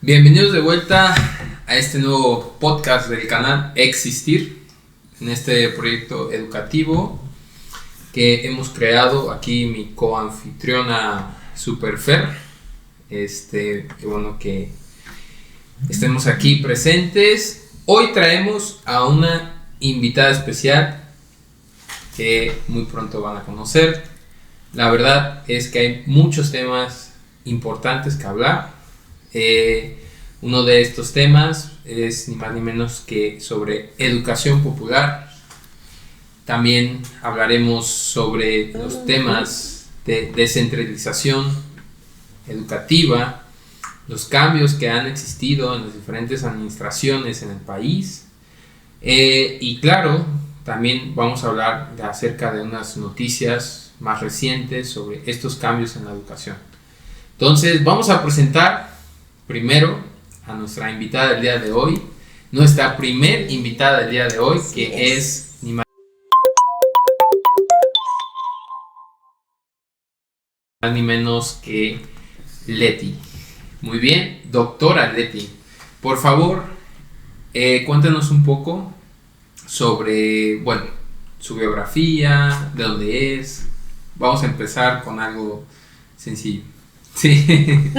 Bienvenidos de vuelta a este nuevo podcast del canal Existir, en este proyecto educativo que hemos creado aquí mi coanfitriona Superfer. Qué bueno que estemos aquí presentes. Hoy traemos a una invitada especial que muy pronto van a conocer. La verdad es que hay muchos temas importantes que hablar. Uno de estos temas es ni más ni menos que sobre educación popular. También hablaremos sobre los temas de descentralización educativa, los cambios que han existido en las diferentes administraciones en el país, y claro, también vamos a hablar acerca de unas noticias más recientes sobre estos cambios en la educación. Entonces vamos a presentar primero a nuestra invitada del día de hoy, nuestra primer invitada del día de hoy, que es ni más ni menos que Leti. Muy bien, doctora Leti, por favor, cuéntanos un poco sobre, su biografía, de dónde es. Vamos a empezar con algo sencillo. Sí.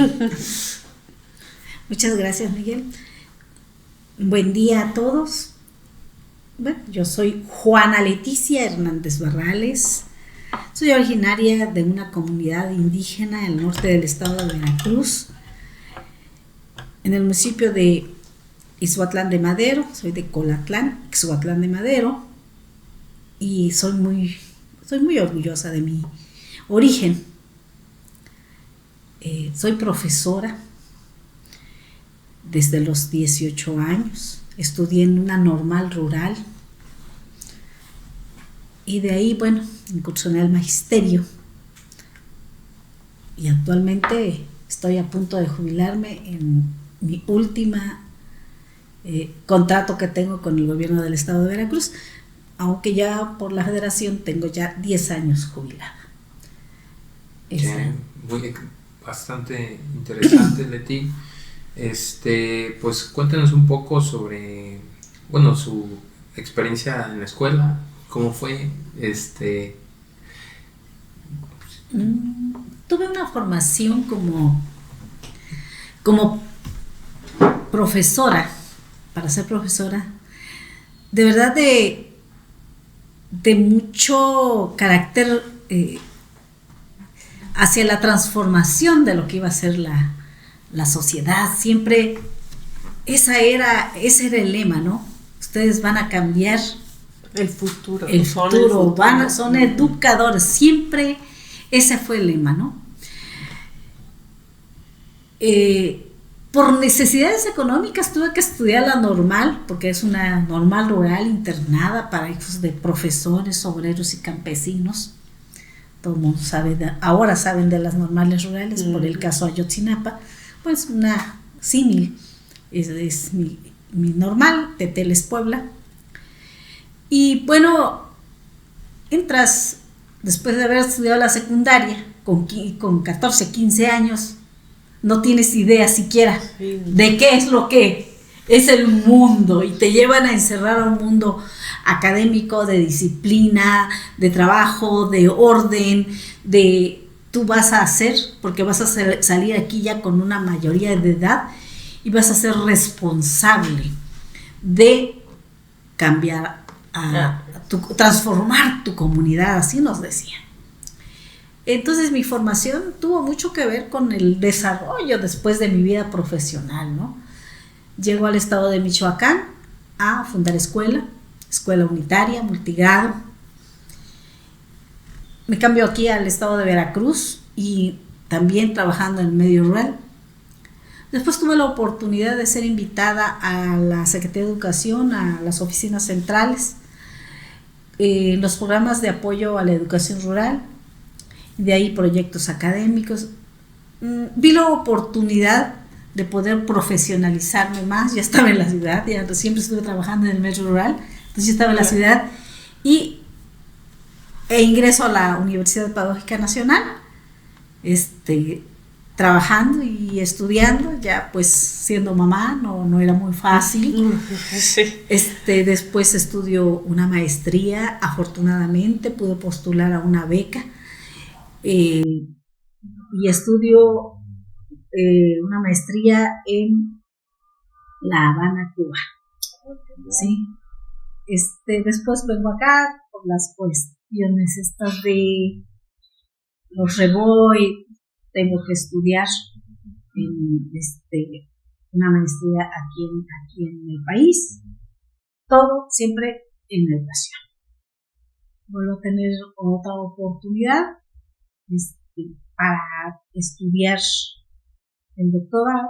Muchas gracias, Miguel. Buen día a todos. Bueno, yo soy Juana Leticia Hernández Barrales. Soy originaria de una comunidad indígena en el norte del estado de Veracruz, en el municipio de Ixhuatlán de Madero. Soy de Colatlán, Ixhuatlán de Madero, y soy muy orgullosa de mi origen. Soy profesora desde los 18 años. Estudié en una normal rural y de ahí, incursioné al magisterio, y actualmente estoy a punto de jubilarme en mi última contrato que tengo con el gobierno del estado de Veracruz, aunque ya por la federación tengo ya 10 años jubilada. Bastante interesante, Leti. Pues cuéntanos un poco sobre, su experiencia en la escuela, cómo fue. Tuve una formación como profesora, para ser profesora, de verdad de mucho carácter hacia la transformación de lo que iba a ser la sociedad. Siempre ese era el lema, ¿no? Ustedes van a cambiar el futuro. Son educadores. Siempre ese fue el lema, ¿no? Por necesidades económicas tuve que estudiar la normal, porque es una normal rural internada para hijos de profesores, obreros y campesinos. Todo el mundo ahora saben de las normales rurales, por el caso Ayotzinapa. Pues una símil es mi normal de Teles Puebla. Y entras después de haber estudiado la secundaria con 14, 15 años, no tienes idea siquiera de qué es lo que es el mundo, y te llevan a encerrar a un mundo académico, de disciplina, de trabajo, de orden, de tú vas a hacer, porque vas a salir aquí ya con una mayoría de edad y vas a ser responsable de cambiar, transformar tu comunidad, así nos decían. Entonces mi formación tuvo mucho que ver con el desarrollo después de mi vida profesional, ¿no? Llego al estado de Michoacán a fundar escuela unitaria, multigrado. Me cambio aquí al estado de Veracruz y también trabajando en el medio rural. Después tuve la oportunidad de ser invitada a la Secretaría de Educación, a las oficinas centrales, los programas de apoyo a la educación rural, de ahí proyectos académicos. Vi la oportunidad de poder profesionalizarme más. Ya estaba en la ciudad, ya siempre estuve trabajando en el medio rural, entonces ya estaba en la ciudad, e ingreso a la Universidad Pedagógica Nacional, trabajando y estudiando, ya pues siendo mamá no era muy fácil. Sí. Después estudió una maestría, afortunadamente pude postular a una beca, y estudió una maestría en La Habana, Cuba. Sí. Después vengo acá por las cuestiones estas de los reboy, tengo que estudiar una maestría aquí en el país, todo siempre en educación. Vuelvo a tener otra oportunidad para estudiar el doctorado,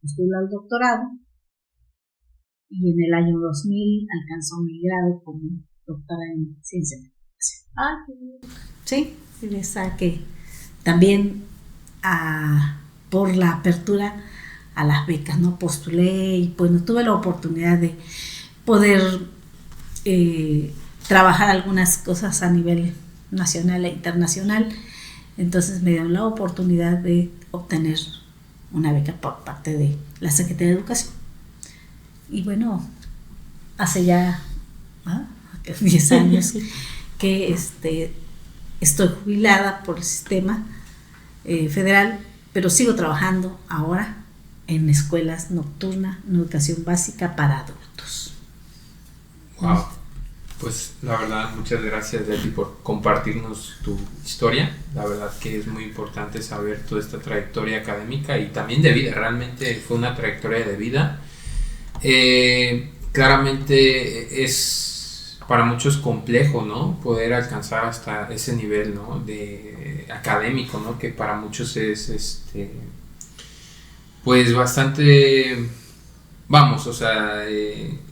estudiar el doctorado, y en el año 2000 alcanzó mi grado como doctora en ciencia de la educación. Sí, esa que también por la apertura a las becas, ¿no? Postulé y bueno, tuve la oportunidad de poder trabajar algunas cosas a nivel nacional e internacional, entonces me dieron la oportunidad de obtener una beca por parte de la Secretaría de Educación. Y bueno, hace ya 10 años que estoy jubilada por el sistema federal, pero sigo trabajando ahora en escuelas nocturnas, en educación básica para adultos. Wow, pues la verdad muchas gracias, Leti, por compartirnos tu historia. La verdad que es muy importante saber toda esta trayectoria académica y también de vida. Realmente fue una trayectoria de vida. Claramente es para muchos complejo, ¿no? Poder alcanzar hasta ese nivel, ¿no? De académico, ¿no? Que para muchos es pues bastante, vamos, o sea,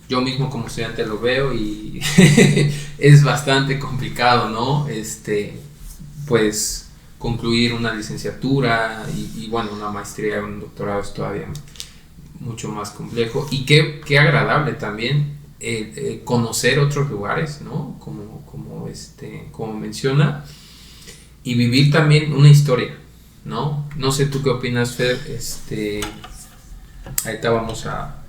yo mismo como estudiante lo veo y es bastante complicado, ¿no? Pues concluir una licenciatura y bueno, una maestría, un doctorado es todavía mucho más complejo, y qué agradable también conocer otros lugares, ¿no? Como menciona, y vivir también una historia, ¿no? No sé tú qué opinas, Fer. Ahorita vamos a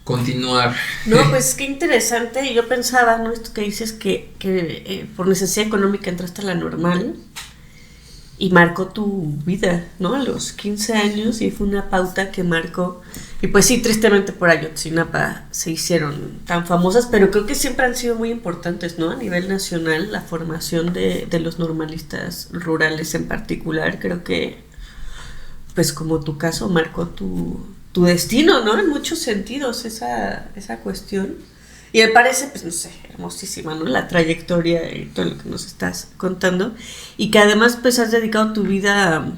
continuar. No, pues qué interesante. Y yo pensaba, ¿no? Esto que dices que por necesidad económica entraste a la normal y marcó tu vida, ¿no? A los 15 años, y fue una pauta que marcó. Y pues sí, tristemente por Ayotzinapa se hicieron tan famosas, pero creo que siempre han sido muy importantes, ¿no? A nivel nacional, la formación de los normalistas rurales en particular, creo que, pues como tu caso, marcó tu destino, ¿no? En muchos sentidos, esa cuestión. Y me parece, pues no sé, hermosísima, ¿no? La trayectoria y todo lo que nos estás contando. Y que además, pues has dedicado tu vida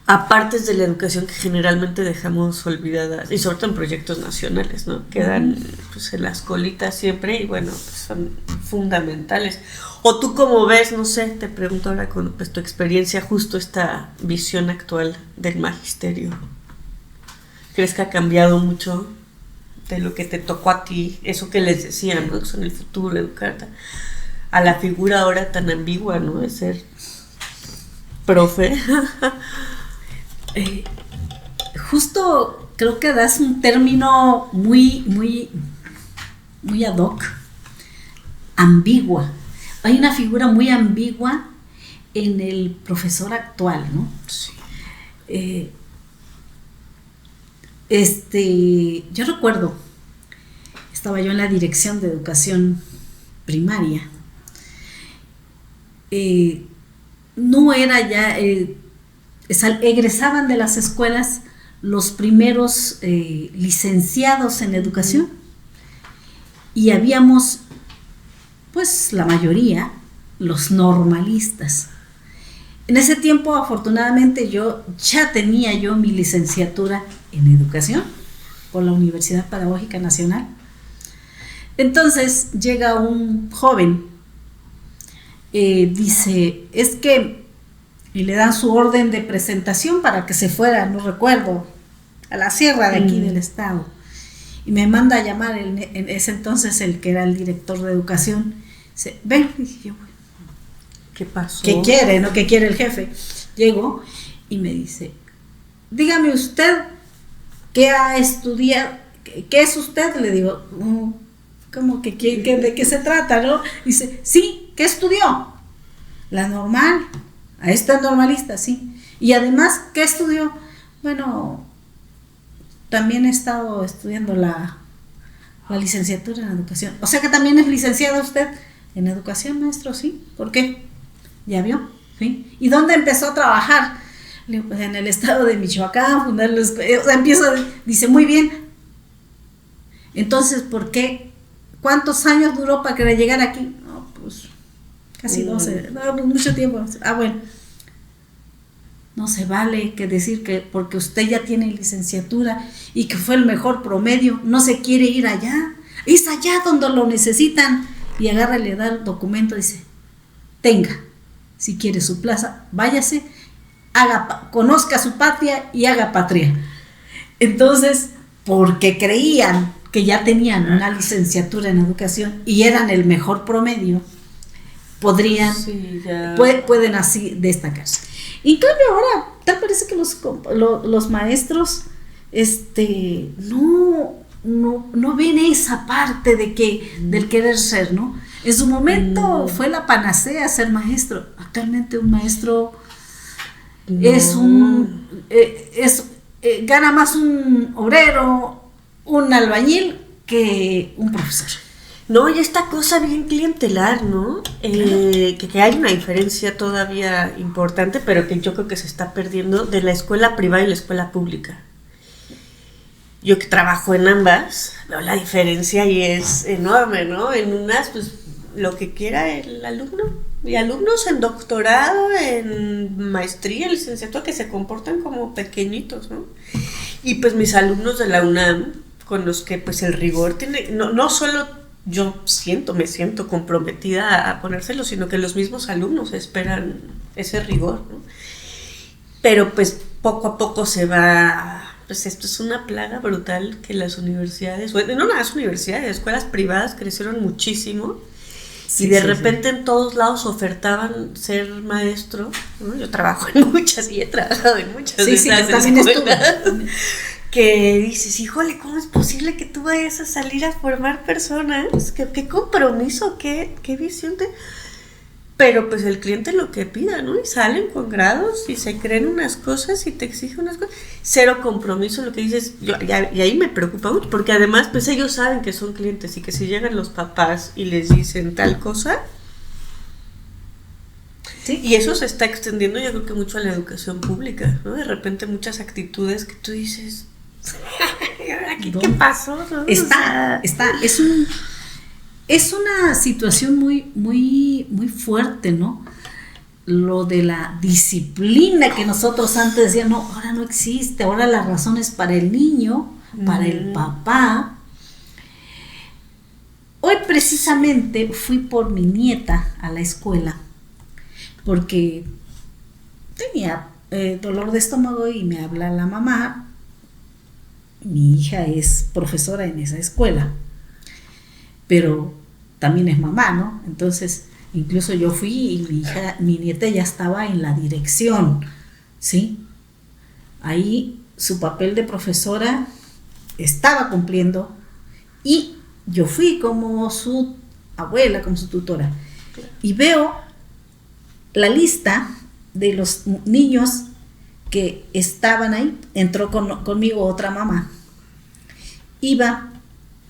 a partes de la educación que generalmente dejamos olvidadas. Y sobre todo en proyectos nacionales, ¿no? Quedan pues en las colitas siempre y bueno, pues son fundamentales. O tú cómo ves, no sé, te pregunto ahora con pues, tu experiencia, justo esta visión actual del magisterio. ¿Crees que ha cambiado mucho de lo que te tocó a ti, eso que les decían, ¿no? Que son el futuro, educarte, a la figura ahora tan ambigua, ¿no? De ser profe? Justo creo que das un término muy ad hoc, ambigua. Hay una figura muy ambigua en el profesor actual, ¿no? Sí. Yo recuerdo, estaba yo en la dirección de educación primaria. No era ya, egresaban de las escuelas los primeros licenciados en educación, y habíamos, pues la mayoría, los normalistas. En ese tiempo, afortunadamente, ya tenía mi licenciatura en educación por la Universidad Pedagógica Nacional. Entonces llega un joven, dice, es que, y le dan su orden de presentación para que se fuera, no recuerdo, a la sierra de aquí del estado, y me manda a llamar en ese entonces el que era el director de educación. Dice, ven, y dije yo, ¿qué pasó? ¿Qué quiere, no? ¿Qué quiere el jefe? Llego y me dice, dígame usted, ¿qué ha estudiado? ¿Qué es usted? Le digo, ¿cómo que de qué se trata, no? Dice, sí, ¿qué estudió? La normal, a esta normalista, sí. Y además, ¿qué estudió? Bueno, también he estado estudiando la licenciatura en educación. O sea que también es licenciada usted en educación, maestro, ¿sí? ¿Por qué? ¿Ya vio? ¿Sí? ¿Y dónde empezó a trabajar? Le digo, pues en el estado de Michoacán, fundar o sea, dice, muy bien. Entonces, ¿por qué? ¿Cuántos años duró para que llegara aquí? No, pues casi 12, no, pues mucho tiempo. Bueno, no se vale que decir que porque usted ya tiene licenciatura y que fue el mejor promedio, no se quiere ir allá. Es allá donde lo necesitan. Y agarra y le da el documento y dice, tenga, si quiere su plaza, váyase, conozca su patria y haga patria. Entonces, porque creían que ya tenían una licenciatura en educación y eran el mejor promedio, podrían, pueden así destacarse. Y en cambio ahora, tal parece que los maestros no ven esa parte del querer ser, ¿no? En su momento fue la panacea ser maestro. Actualmente un maestro gana más un obrero, un albañil que un profesor. No, y esta cosa bien clientelar, ¿no? Que hay una diferencia todavía importante, pero que yo creo que se está perdiendo de la escuela privada y la escuela pública. Yo que trabajo en ambas, veo la diferencia y es enorme, ¿no? En unas, pues, lo que quiera el alumno. Y alumnos en doctorado, en maestría, en licenciatura, que se comportan como pequeñitos, ¿no? Y pues mis alumnos de la UNAM, con los que pues el rigor tiene, no solo yo me siento comprometida a ponérselo, sino que los mismos alumnos esperan ese rigor, ¿no? Pero pues poco a poco se va, pues esto es una plaga brutal que las universidades, bueno, no las universidades, escuelas privadas crecieron muchísimo. Sí, y de repente en todos lados ofertaban ser maestro, ¿no? Yo trabajo en muchas y he trabajado en muchas de esas escuelas. Que dices, híjole, ¿cómo es posible que tú vayas a salir a formar personas? ¿Qué compromiso? ¿Qué visión de...? Pero pues el cliente lo que pida, ¿no? Y salen con grados y se creen unas cosas y te exigen unas cosas. Cero compromiso, lo que dices, y ahí me preocupa mucho, porque además pues ellos saben que son clientes y que si llegan los papás y les dicen tal cosa, ¿sí? Y eso se está extendiendo yo creo que mucho a la educación pública, ¿no? De repente muchas actitudes que tú dices, ¿qué pasó? ¿No? Es una situación muy, muy, muy fuerte, ¿no? Lo de la disciplina que nosotros antes decíamos, no, ahora no existe, ahora la razón es para el niño, para el papá. Hoy precisamente fui por mi nieta a la escuela, porque tenía dolor de estómago y me habla la mamá. Mi hija es profesora en esa escuela, pero también es mamá, ¿no? Entonces, incluso yo fui y mi nieta ya estaba en la dirección, ¿sí? Ahí su papel de profesora estaba cumpliendo y yo fui como su abuela, como su tutora. Y veo la lista de los niños que estaban ahí. Entró conmigo otra mamá. Iba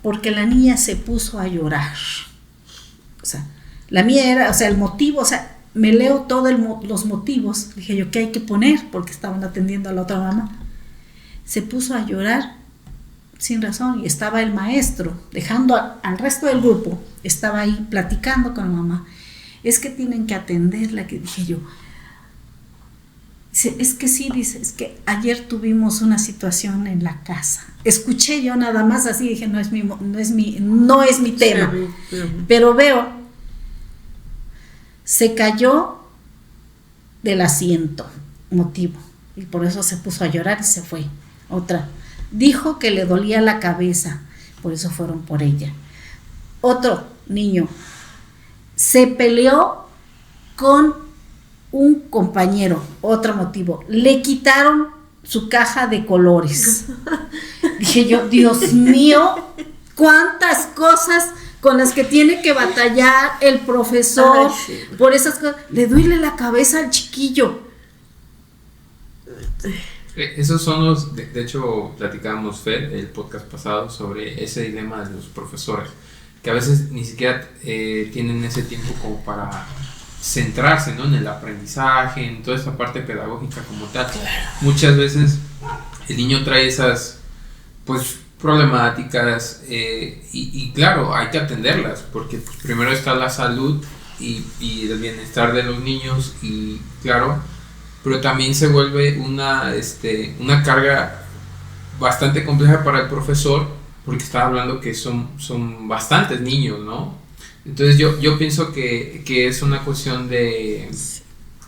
porque la niña se puso a llorar. O sea, la mía era, o sea, el motivo, o sea, me leo todos los motivos. Dije yo, ¿qué hay que poner? Porque estaban atendiendo a la otra mamá. Se puso a llorar sin razón y estaba el maestro, dejando al resto del grupo, estaba ahí platicando con la mamá. Es que tienen que atenderla, que dije yo. Dice, es que sí, dice, es que ayer tuvimos una situación en la casa. Escuché yo nada más así, dije, no es mi tema. Pero veo, se cayó del asiento, motivo, y por eso se puso a llorar y se fue. Otra, dijo que le dolía la cabeza, por eso fueron por ella. Otro niño se peleó con un compañero, otro motivo, le quitaron su caja de colores. Dije yo, Dios mío, cuántas cosas con las que tiene que batallar el profesor. Ay, sí. Por esas cosas. Le duele la cabeza al chiquillo. Esos son los, de hecho platicábamos Fer, el podcast pasado, sobre ese dilema de los profesores, que a veces ni siquiera tienen ese tiempo como para centrarse, ¿no?, en el aprendizaje, en toda esa parte pedagógica como tal. Muchas veces el niño trae esas, pues, problemáticas y claro, hay que atenderlas, porque pues, primero está la salud y el bienestar de los niños, y claro, pero también se vuelve una carga bastante compleja para el profesor, porque estaba hablando que son bastantes niños, ¿no? Entonces yo pienso que es una cuestión de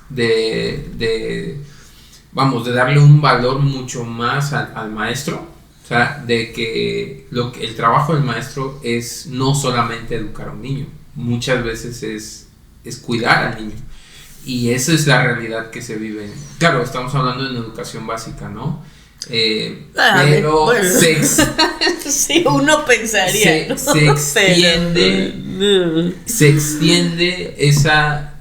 darle un valor mucho más al maestro, o sea, de que el trabajo del maestro es no solamente educar a un niño, muchas veces es cuidar al niño. Y esa es la realidad que se vive. Claro, estamos hablando de una educación básica, ¿no? Pero bueno. Sí, uno pensaría, se extiende esa,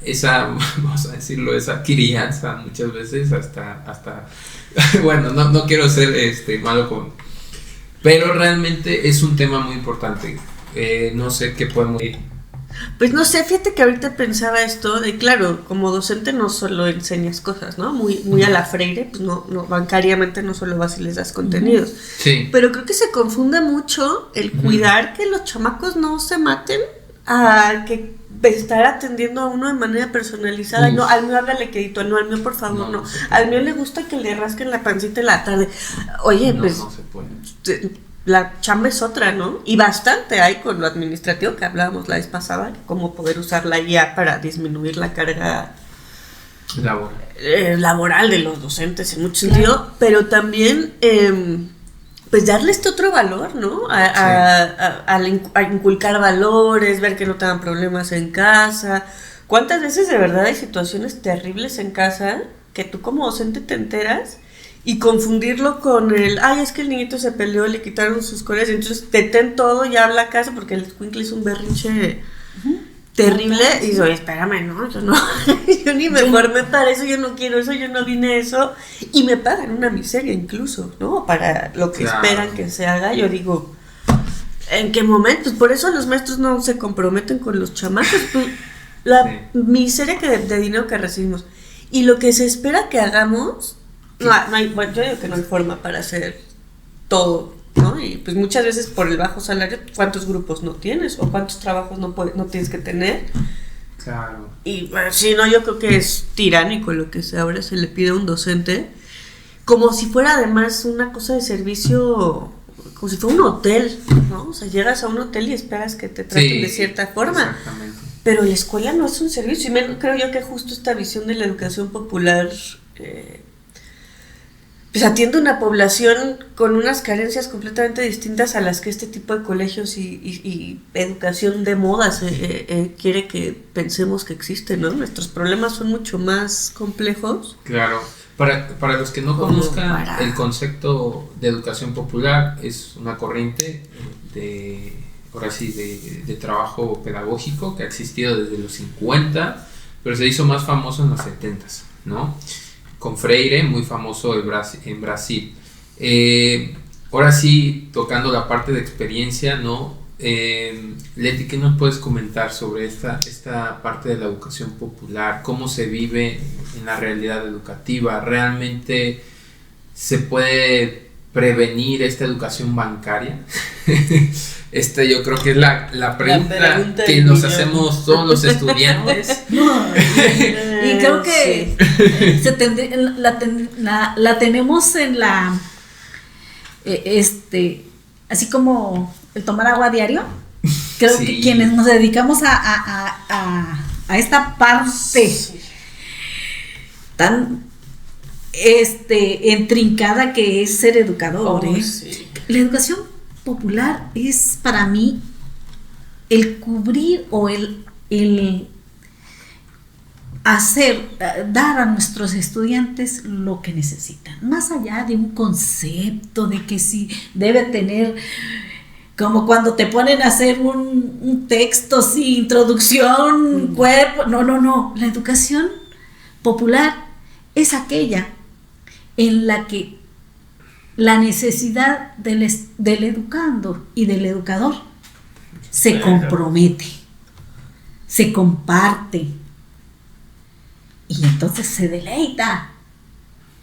vamos a decirlo, esa crianza muchas veces hasta bueno, no quiero ser malo con, pero realmente es un tema muy importante. No sé qué podemos decir. Pues no sé, fíjate que ahorita pensaba esto de, claro, como docente no solo enseñas cosas, ¿no? Muy a la Freire, pues no bancariamente no solo vas y les das contenidos. Sí. Pero creo que se confunde mucho el cuidar que los chamacos no se maten a que estar atendiendo a uno de manera personalizada. No, al mío háblale quedito, no, al mío por favor, no. Al mío le gusta que le rasquen la pancita en la tarde. Oye, no, pues no se puede. La chamba es otra, ¿no? Y bastante hay con lo administrativo que hablábamos la vez pasada, cómo poder usar la IA para disminuir la carga laboral de los docentes en mucho sentido, pero también pues darle este otro valor, ¿no? A inculcar valores, ver que no tengan problemas en casa. ¿Cuántas veces de verdad hay situaciones terribles en casa que tú como docente te enteras? Y confundirlo con es que el niñito se peleó, le quitaron sus colores, entonces detén todo y habla a casa porque el escuincle hizo un berrinche terrible. Y digo, espérame, no, yo ni me formé para eso, yo no quiero eso, yo no vine a eso. Y me pagan una miseria incluso, ¿no? Para lo que esperan que se haga. Yo digo, ¿en qué momentos? Por eso los maestros no se comprometen con los chamacos. La miseria de dinero que recibimos. Y lo que se espera que hagamos... No hay, bueno, yo digo que no hay forma para hacer todo, ¿no? Y pues muchas veces por el bajo salario, ¿cuántos grupos no tienes? ¿O cuántos trabajos no tienes que tener? Claro. Y bueno, si no, yo creo que es tiránico lo que ahora se le pide a un docente, como si fuera además una cosa de servicio, como si fuera un hotel, ¿no? O sea, llegas a un hotel y esperas que te traten de cierta forma. Exactamente. Pero la escuela no es un servicio, y creo yo que justo esta visión de la educación popular... pues atiende una población con unas carencias completamente distintas a las que este tipo de colegios y educación de modas quiere que pensemos que existen, ¿no? Nuestros problemas son mucho más complejos. Claro, para los que no conozcan el concepto de educación popular, es una corriente de trabajo pedagógico que ha existido desde los 50, pero se hizo más famoso en los 70s, ¿no? Con Freire, muy famoso en Brasil. Ahora sí, tocando la parte de experiencia, ¿no? Leti, ¿qué nos puedes comentar sobre esta parte de la educación popular? ¿Cómo se vive en la realidad educativa? ¿Realmente se puede prevenir esta educación bancaria? Yo creo que es la pregunta que nos hacemos todos los estudiantes. Y creo que la tenemos en la así como el tomar agua diario. Creo que quienes nos dedicamos a esta parte tan intrincada que es ser educador. La educación popular es para mí el cubrir o el dar a nuestros estudiantes lo que necesitan, más allá de un concepto de que si debe tener, como cuando te ponen a hacer un texto, sí, introducción, cuerpo, no, la educación popular es aquella en la que la necesidad del educando y del educador se compromete, se comparte, y entonces se deleita,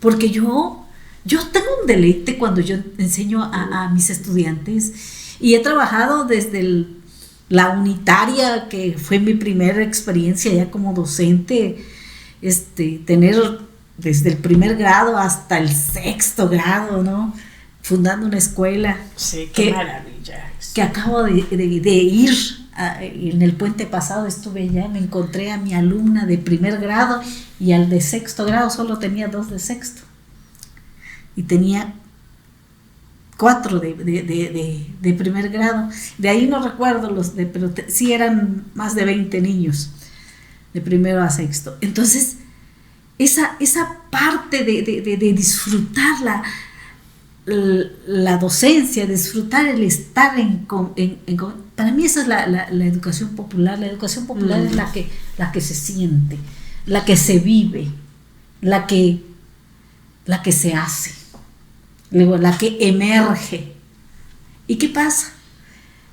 porque yo tengo un deleite cuando yo enseño a mis estudiantes, y he trabajado desde la unitaria, que fue mi primera experiencia ya como docente, tener desde el primer grado hasta el 6º grado, ¿no? Fundando una escuela. Sí, qué maravilla. Que acabo de ir. En el puente pasado estuve allá, me encontré a mi alumna de primer grado, y al de 6º grado solo tenía 2 de 6º, y tenía 4 de primer grado. De ahí no recuerdo pero sí eran más de 20 niños de primero a 6º. Entonces esa parte de disfrutar la docencia, disfrutar el estar para mí esa es la educación popular. La educación popular es la que se siente, la que se vive, la que se hace, luego la que emerge. ¿Y qué pasa?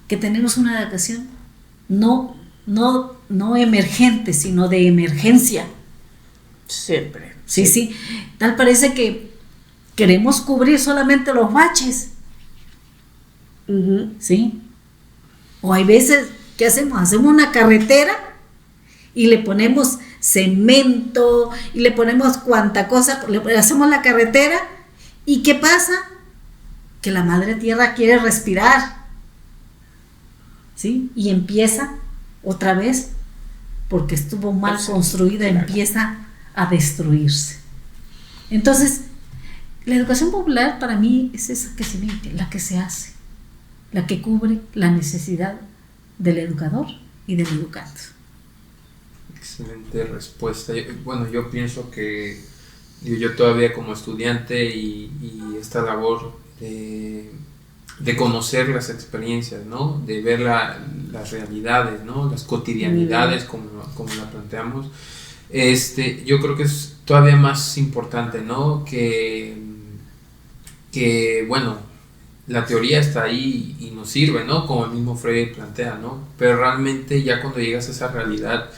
Que tenemos una educación no emergente, sino de emergencia. Siempre. Sí. Tal parece que queremos cubrir solamente los baches. ¿Sí? O hay veces, ¿qué hacemos? Hacemos una carretera y le ponemos cemento y le ponemos cuanta cosa, hacemos la carretera, y ¿qué pasa? Que la madre tierra quiere respirar, ¿sí? Y empieza otra vez, porque estuvo mal construida, empieza a destruirse. Entonces, la educación popular para mí es esa que se vive, la que se hace, la que cubre la necesidad del educador y del educando. Excelente respuesta. Yo pienso que yo todavía como estudiante y esta labor de conocer las experiencias, ¿no? De ver las realidades, ¿no? Las cotidianidades, como la planteamos, yo creo que es todavía más importante, ¿no? Que bueno, la teoría está ahí y nos sirve, ¿no? Como el mismo Freire plantea, ¿no? Pero realmente ya cuando llegas a esa realidad,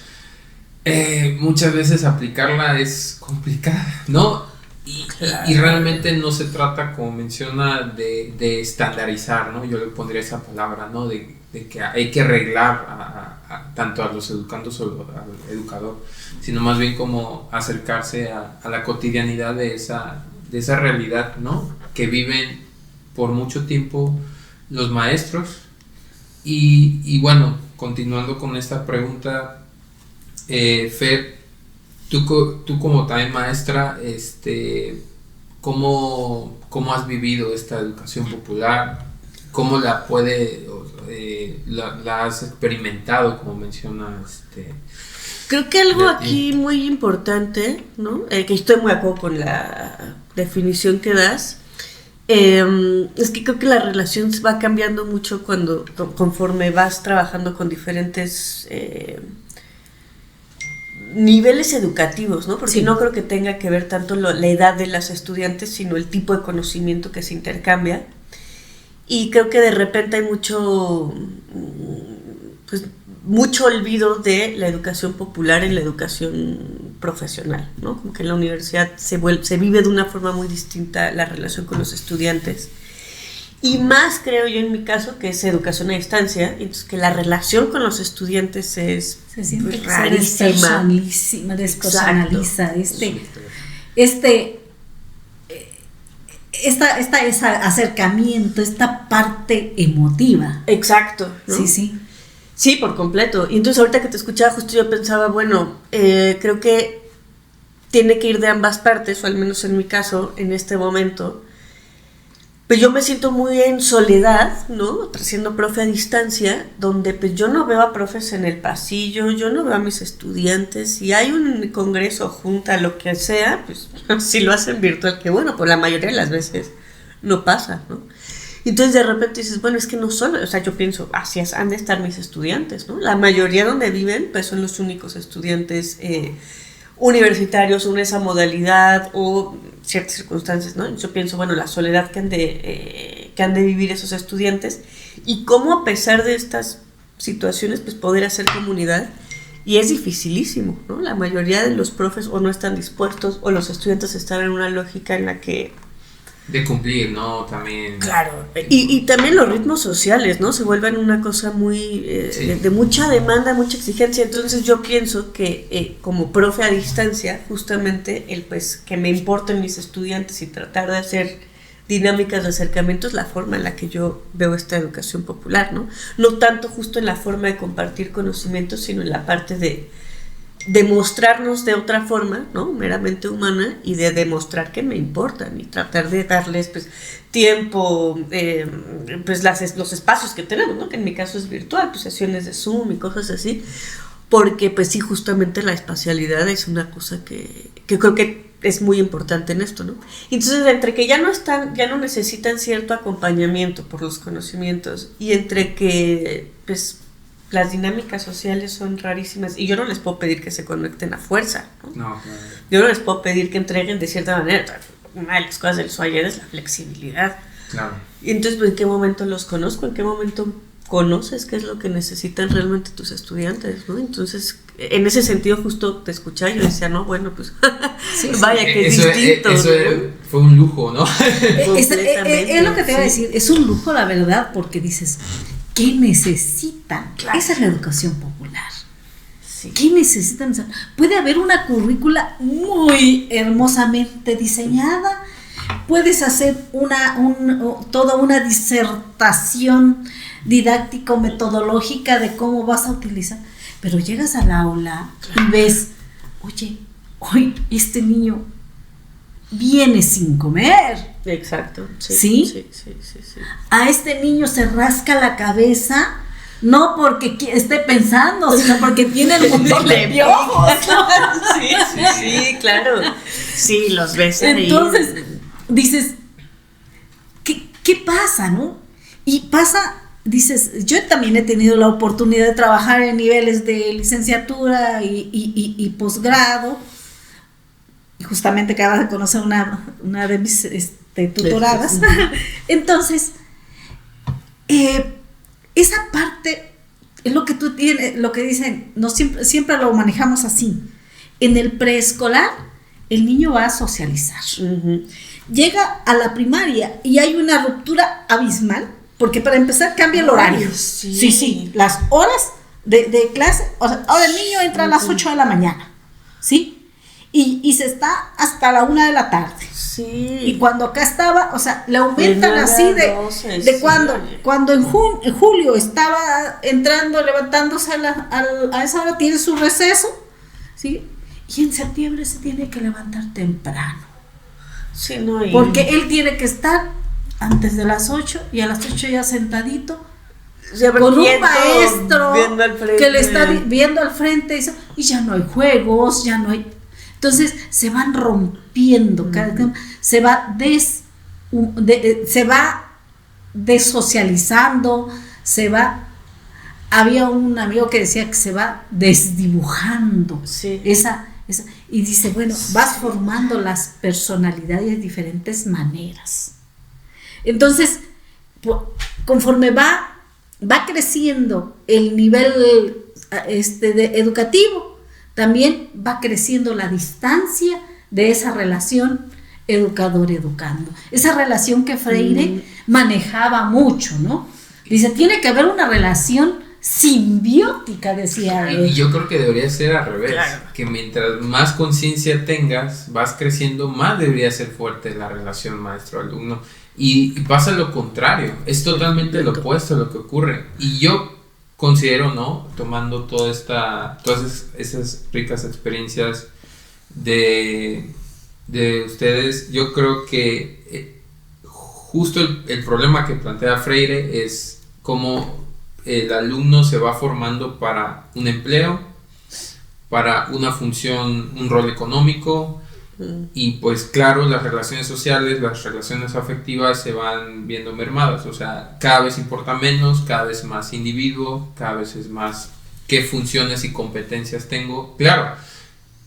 muchas veces aplicarla es complicada, ¿no? Y realmente no se trata, como menciona, de estandarizar, ¿no? Yo le pondría esa palabra, ¿no? De que hay que arreglar tanto a los educandos o al educador, sino más bien como acercarse a la cotidianidad de esa realidad, ¿no? Que viven por mucho tiempo los maestros. Y bueno, continuando con esta pregunta, Fer, tú como también maestra, ¿cómo has vivido esta educación popular? ¿Cómo la has experimentado, como menciona? Creo que algo aquí muy importante, ¿no? Que estoy muy de acuerdo con la definición que das, es que creo que la relación va cambiando mucho conforme vas trabajando con diferentes niveles educativos, ¿no? Porque sí, no creo que tenga que ver tanto la edad de las estudiantes, sino el tipo de conocimiento que se intercambia. Y creo que de repente hay mucho olvido de la educación popular en la educación profesional, ¿no? Como que en la universidad se vive de una forma muy distinta la relación con los estudiantes. Y más creo yo en mi caso que es educación a distancia, entonces que la relación con los estudiantes se siente rarísima. Despersonaliza. Ese acercamiento, esta parte emotiva. Exacto, ¿no? Sí. Sí, por completo. Y entonces ahorita que te escuchaba justo yo pensaba, creo que tiene que ir de ambas partes, o al menos en mi caso, en este momento, pues yo me siento muy en soledad, ¿no? Siendo profe a distancia, donde pues yo no veo a profes en el pasillo, yo no veo a mis estudiantes. Si hay un congreso, junta, lo que sea, pues si lo hacen virtual, que bueno, pues la mayoría de las veces no pasa, ¿no? Entonces de repente dices, bueno, es que no solo, o sea, yo pienso, así han de estar mis estudiantes, ¿no? La mayoría donde viven, pues son los únicos estudiantes universitarios en esa modalidad o ciertas circunstancias, ¿no? Yo pienso, bueno, la soledad que han de vivir esos estudiantes y cómo a pesar de estas situaciones, pues poder hacer comunidad, y es dificilísimo, ¿no? La mayoría de los profes o no están dispuestos o los estudiantes están en una lógica en la que de cumplir, ¿no? También. Claro. Y también los ritmos sociales, ¿no? Se vuelven una cosa muy Sí. de mucha demanda, mucha exigencia. Entonces yo pienso que como profe a distancia, justamente el pues que me importen mis estudiantes y tratar de hacer dinámicas de acercamiento es la forma en la que yo veo esta educación popular, ¿no? No tanto justo en la forma de compartir conocimientos, sino en la parte de demostrarnos de otra forma, ¿no? Meramente humana, y de demostrar que me importan y tratar de darles pues tiempo, pues los espacios que tenemos, ¿no? Que en mi caso es virtual, pues sesiones de Zoom y cosas así, porque pues sí, justamente la espacialidad es una cosa que creo que es muy importante en esto, ¿no? Entonces, entre que ya no necesitan cierto acompañamiento por los conocimientos, y entre que pues las dinámicas sociales son rarísimas, y yo no les puedo pedir que se conecten a fuerza, ¿no? No, claro. Yo no les puedo pedir que entreguen de cierta manera. Una de las cosas del Swagger es la flexibilidad. Claro. Y entonces, ¿en qué momento los conozco? ¿En qué momento conoces qué es lo que necesitan realmente tus estudiantes, ¿no? Entonces, en ese sentido, justo te escuchaba y yo decía, no, bueno, pues Sí, vaya que es Eso, distinto, eso ¿no? fue un lujo, ¿no? Es lo que te iba a Sí. decir, es un lujo la verdad, porque dices, ¿qué necesitan? Claro. Esa es la educación popular. Sí. ¿Qué necesitan? Puede haber una currícula muy hermosamente diseñada, puedes hacer toda una disertación didáctico-metodológica de cómo vas a utilizar, pero llegas al aula y ves, oye, hoy este niño viene sin comer. Exacto. ¿Sí? Sí. A este niño se rasca la cabeza, no porque esté pensando, sino porque tiene un montón de piojos. Sí, claro. Sí, los ves ahí. Entonces, dices, ¿qué pasa, no? Y pasa, dices, yo también he tenido la oportunidad de trabajar en niveles de licenciatura y posgrado, y justamente acabas de conocer una de mis tutoradas. Entonces, esa parte es lo que tú tienes, lo que dicen, no siempre lo manejamos así. En el preescolar, el niño va a socializar. Uh-huh. Llega a la primaria y hay una ruptura abismal, porque para empezar cambia el horario. Sí, las horas de clase, o sea, ahora el niño entra a las 8 de la mañana, ¿sí? Y se está hasta la 1 de la tarde. Sí. Y cuando acá estaba, o sea, le aumentan De así 9 a 12, de sí. cuando en julio estaba entrando, levantándose a esa hora, tiene su receso, ¿sí? Y en septiembre se tiene que levantar temprano. Sí, no, Porque él tiene que estar antes de las 8 y a las 8 ya sentadito con un maestro que le está viendo al frente y ya no hay juegos, ya no hay. Entonces se van rompiendo, cada tema se va desocializando, había un amigo que decía que se va desdibujando, sí. esa, y dice, bueno, vas formando las personalidades de diferentes maneras. Entonces, conforme va creciendo el nivel educativo, también va creciendo la distancia de esa relación educador-educando. Esa relación que Freire manejaba mucho, ¿no? Dice, tiene que haber una relación simbiótica, decía él. Y yo creo que debería ser al revés, Claro. que mientras más conciencia tengas, vas creciendo, más debería ser fuerte la relación maestro-alumno. Y pasa lo contrario, es totalmente lo opuesto a lo que ocurre. Y yo considero, ¿no? Tomando todas esas ricas experiencias de ustedes, yo creo que justo el problema que plantea Freire es cómo el alumno se va formando para un empleo, para una función, un rol económico, y pues claro, las relaciones sociales, las relaciones afectivas se van viendo mermadas, o sea, cada vez importa menos, cada vez más individuo, cada vez es más qué funciones y competencias tengo. Claro,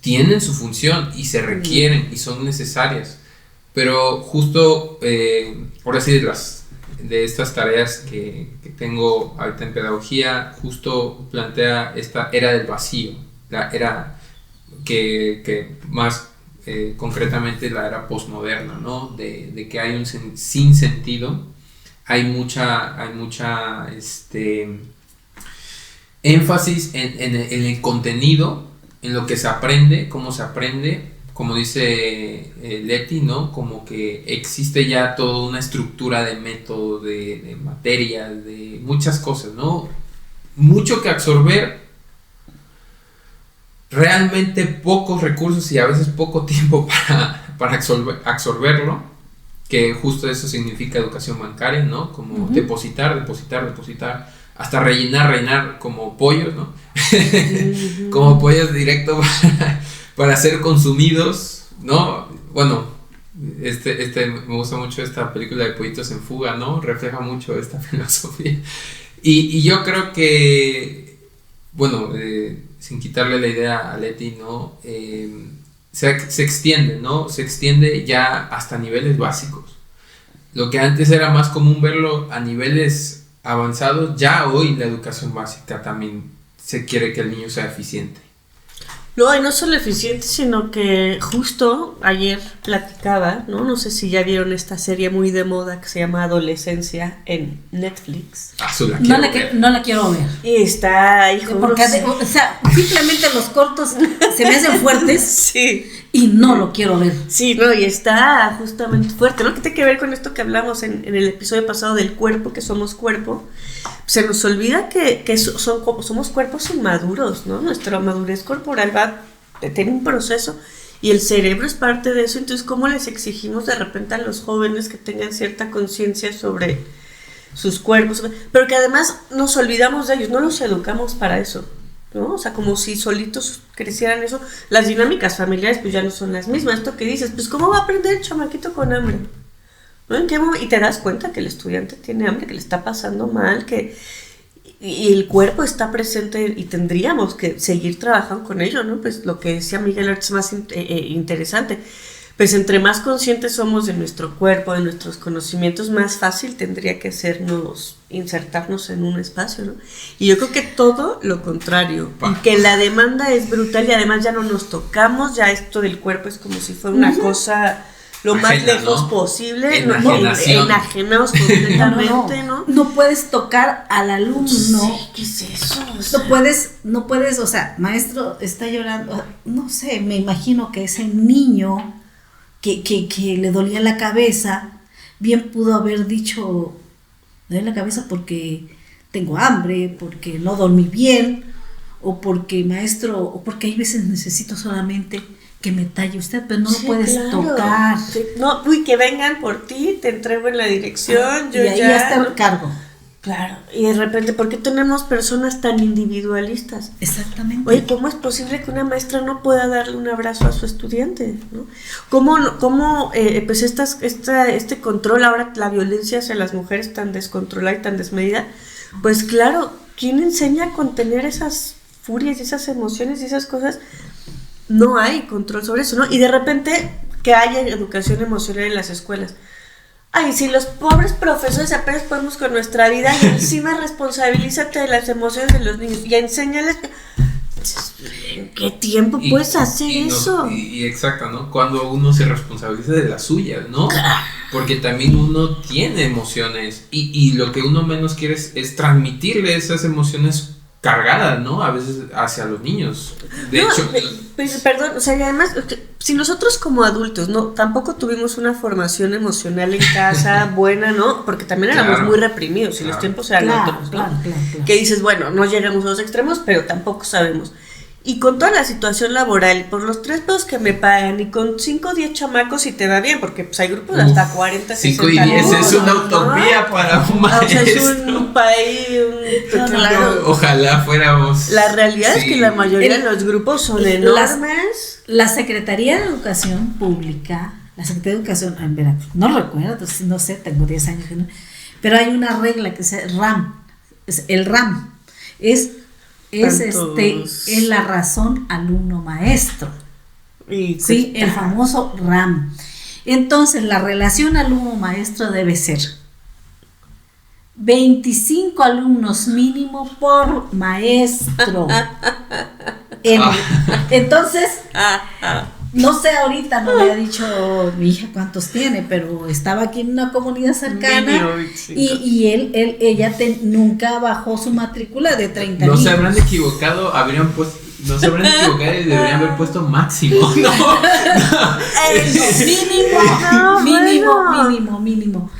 tienen su función y se requieren y son necesarias, pero justo ahora sí de estas tareas que tengo ahorita en pedagogía, justo plantea esta era del vacío, la era que más concretamente la era posmoderna, ¿no? De que hay un sinsentido, hay mucha énfasis en el contenido, en lo que se aprende, cómo se aprende, como dice Leti, ¿no? Como que existe ya toda una estructura de método, de materia, de muchas cosas, ¿no? Mucho que absorber, realmente pocos recursos y a veces poco tiempo para absorberlo, que justo eso significa educación bancaria, ¿no? Como depositar, hasta rellenar como pollos, ¿no? Como pollos directo para ser consumidos, ¿no? Bueno, me gusta mucho esta película de Pollitos en Fuga, ¿no? Refleja mucho esta filosofía. Y yo creo que, bueno, sin quitarle la idea a Leti, ¿no? Se extiende, ¿no? Se extiende ya hasta niveles básicos. Lo que antes era más común verlo a niveles avanzados, ya hoy la educación básica también se quiere que el niño sea eficiente. No, y no solo eficiente, sino que justo ayer platicaba, ¿no? No sé si ya vieron esta serie muy de moda que se llama Adolescencia en Netflix. No la quiero ver. Y está, hijo, porque o sea, simplemente los cortos se me hacen fuertes. Sí. Y no lo quiero ver. Sí, no, y está justamente fuerte, ¿no? Que tiene que ver con esto que hablamos en el episodio pasado del cuerpo, que somos cuerpo. Se nos olvida que somos cuerpos inmaduros, ¿no? Nuestra madurez corporal tiene un proceso y el cerebro es parte de eso. Entonces, ¿cómo les exigimos de repente a los jóvenes que tengan cierta conciencia sobre sus cuerpos? Pero que además nos olvidamos de ellos, no los educamos para eso, ¿no? O sea, como si solitos crecieran eso. Las dinámicas familiares pues ya no son las mismas. Esto que dices, pues ¿cómo va a aprender el chamaquito con hambre? ¿No? ¿En qué momento? Y te das cuenta que el estudiante tiene hambre, que le está pasando mal, y el cuerpo está presente y tendríamos que seguir trabajando con ello, ¿no? Pues lo que decía Miguel es más interesante. Pues entre más conscientes somos de nuestro cuerpo, de nuestros conocimientos, más fácil tendría que sernos insertarnos en un espacio, ¿no? Y yo creo que todo lo contrario, y que la demanda es brutal y además ya no nos tocamos, ya esto del cuerpo es como si fuera una cosa lo ajena, más lejos, ¿no? Posible, enajenados completamente, ¿no? No puedes tocar al alumno. Sí, ¿qué es eso? O sea, no puedes, o sea, maestro está llorando, no sé, me imagino que ese niño que le dolía la cabeza, bien pudo haber dicho, me duele la cabeza porque tengo hambre, porque no dormí bien, o porque maestro, o porque hay veces necesito solamente que me talle usted, pero no lo puedes tocar. Sí, no, uy, que vengan por ti, te entrego en la dirección, yo y ahí ya está el cargo. Claro, y de repente, ¿por qué tenemos personas tan individualistas? Exactamente. Oye, ¿cómo es posible que una maestra no pueda darle un abrazo a su estudiante, ¿no? ¿Cómo pues este control, ahora la violencia hacia las mujeres tan descontrolada y tan desmedida? Pues claro, ¿quién enseña a contener esas furias y esas emociones y esas cosas? No hay control sobre eso, ¿no? Y de repente que haya educación emocional en las escuelas. Ay, si los pobres profesores apenas podemos con nuestra vida y encima responsabilízate de las emociones de los niños y enséñales. ¿En qué tiempo puedes hacer eso? Y exacto, ¿no? Cuando uno se responsabiliza de las suyas, ¿no? Porque también uno tiene emociones y lo que uno menos quiere es transmitirle esas emociones cargadas, ¿no? A veces hacia los niños. De hecho, perdón, o sea, y además, si nosotros como adultos no tampoco tuvimos una formación emocional en casa buena, ¿no? Porque también éramos muy reprimidos y los tiempos eran otros, ¿no? Claro. Que dices, bueno, no llegamos a los extremos, pero tampoco sabemos. Y con toda la situación laboral, por los 3 pesos que me pagan, y con 5 o 10 chamacos, si te va bien, porque pues hay grupos de hasta 40, 5 y 60 10 es una ¿no? utopía para un O sea, maestro. es un país, claro. Ojalá fuéramos. La realidad es Sí. que la mayoría de los grupos son enormes. La Secretaría de Educación Pública, la Secretaría de Educación en Veracruz, no recuerdo, no sé, tengo 10 años que no, pero hay una regla que es RAM, el RAM, es la razón alumno maestro, Y sí, el famoso RAM. Entonces la relación alumno maestro debe ser 25 alumnos mínimo por maestro. Entonces, no sé, ahorita no me ha dicho mi hija cuántos tiene, pero estaba aquí en una comunidad cercana y ella nunca bajó su matrícula de 30 No niños. se habrán equivocado, no se habrán equivocado y deberían haber puesto máximo. No. Mínimo.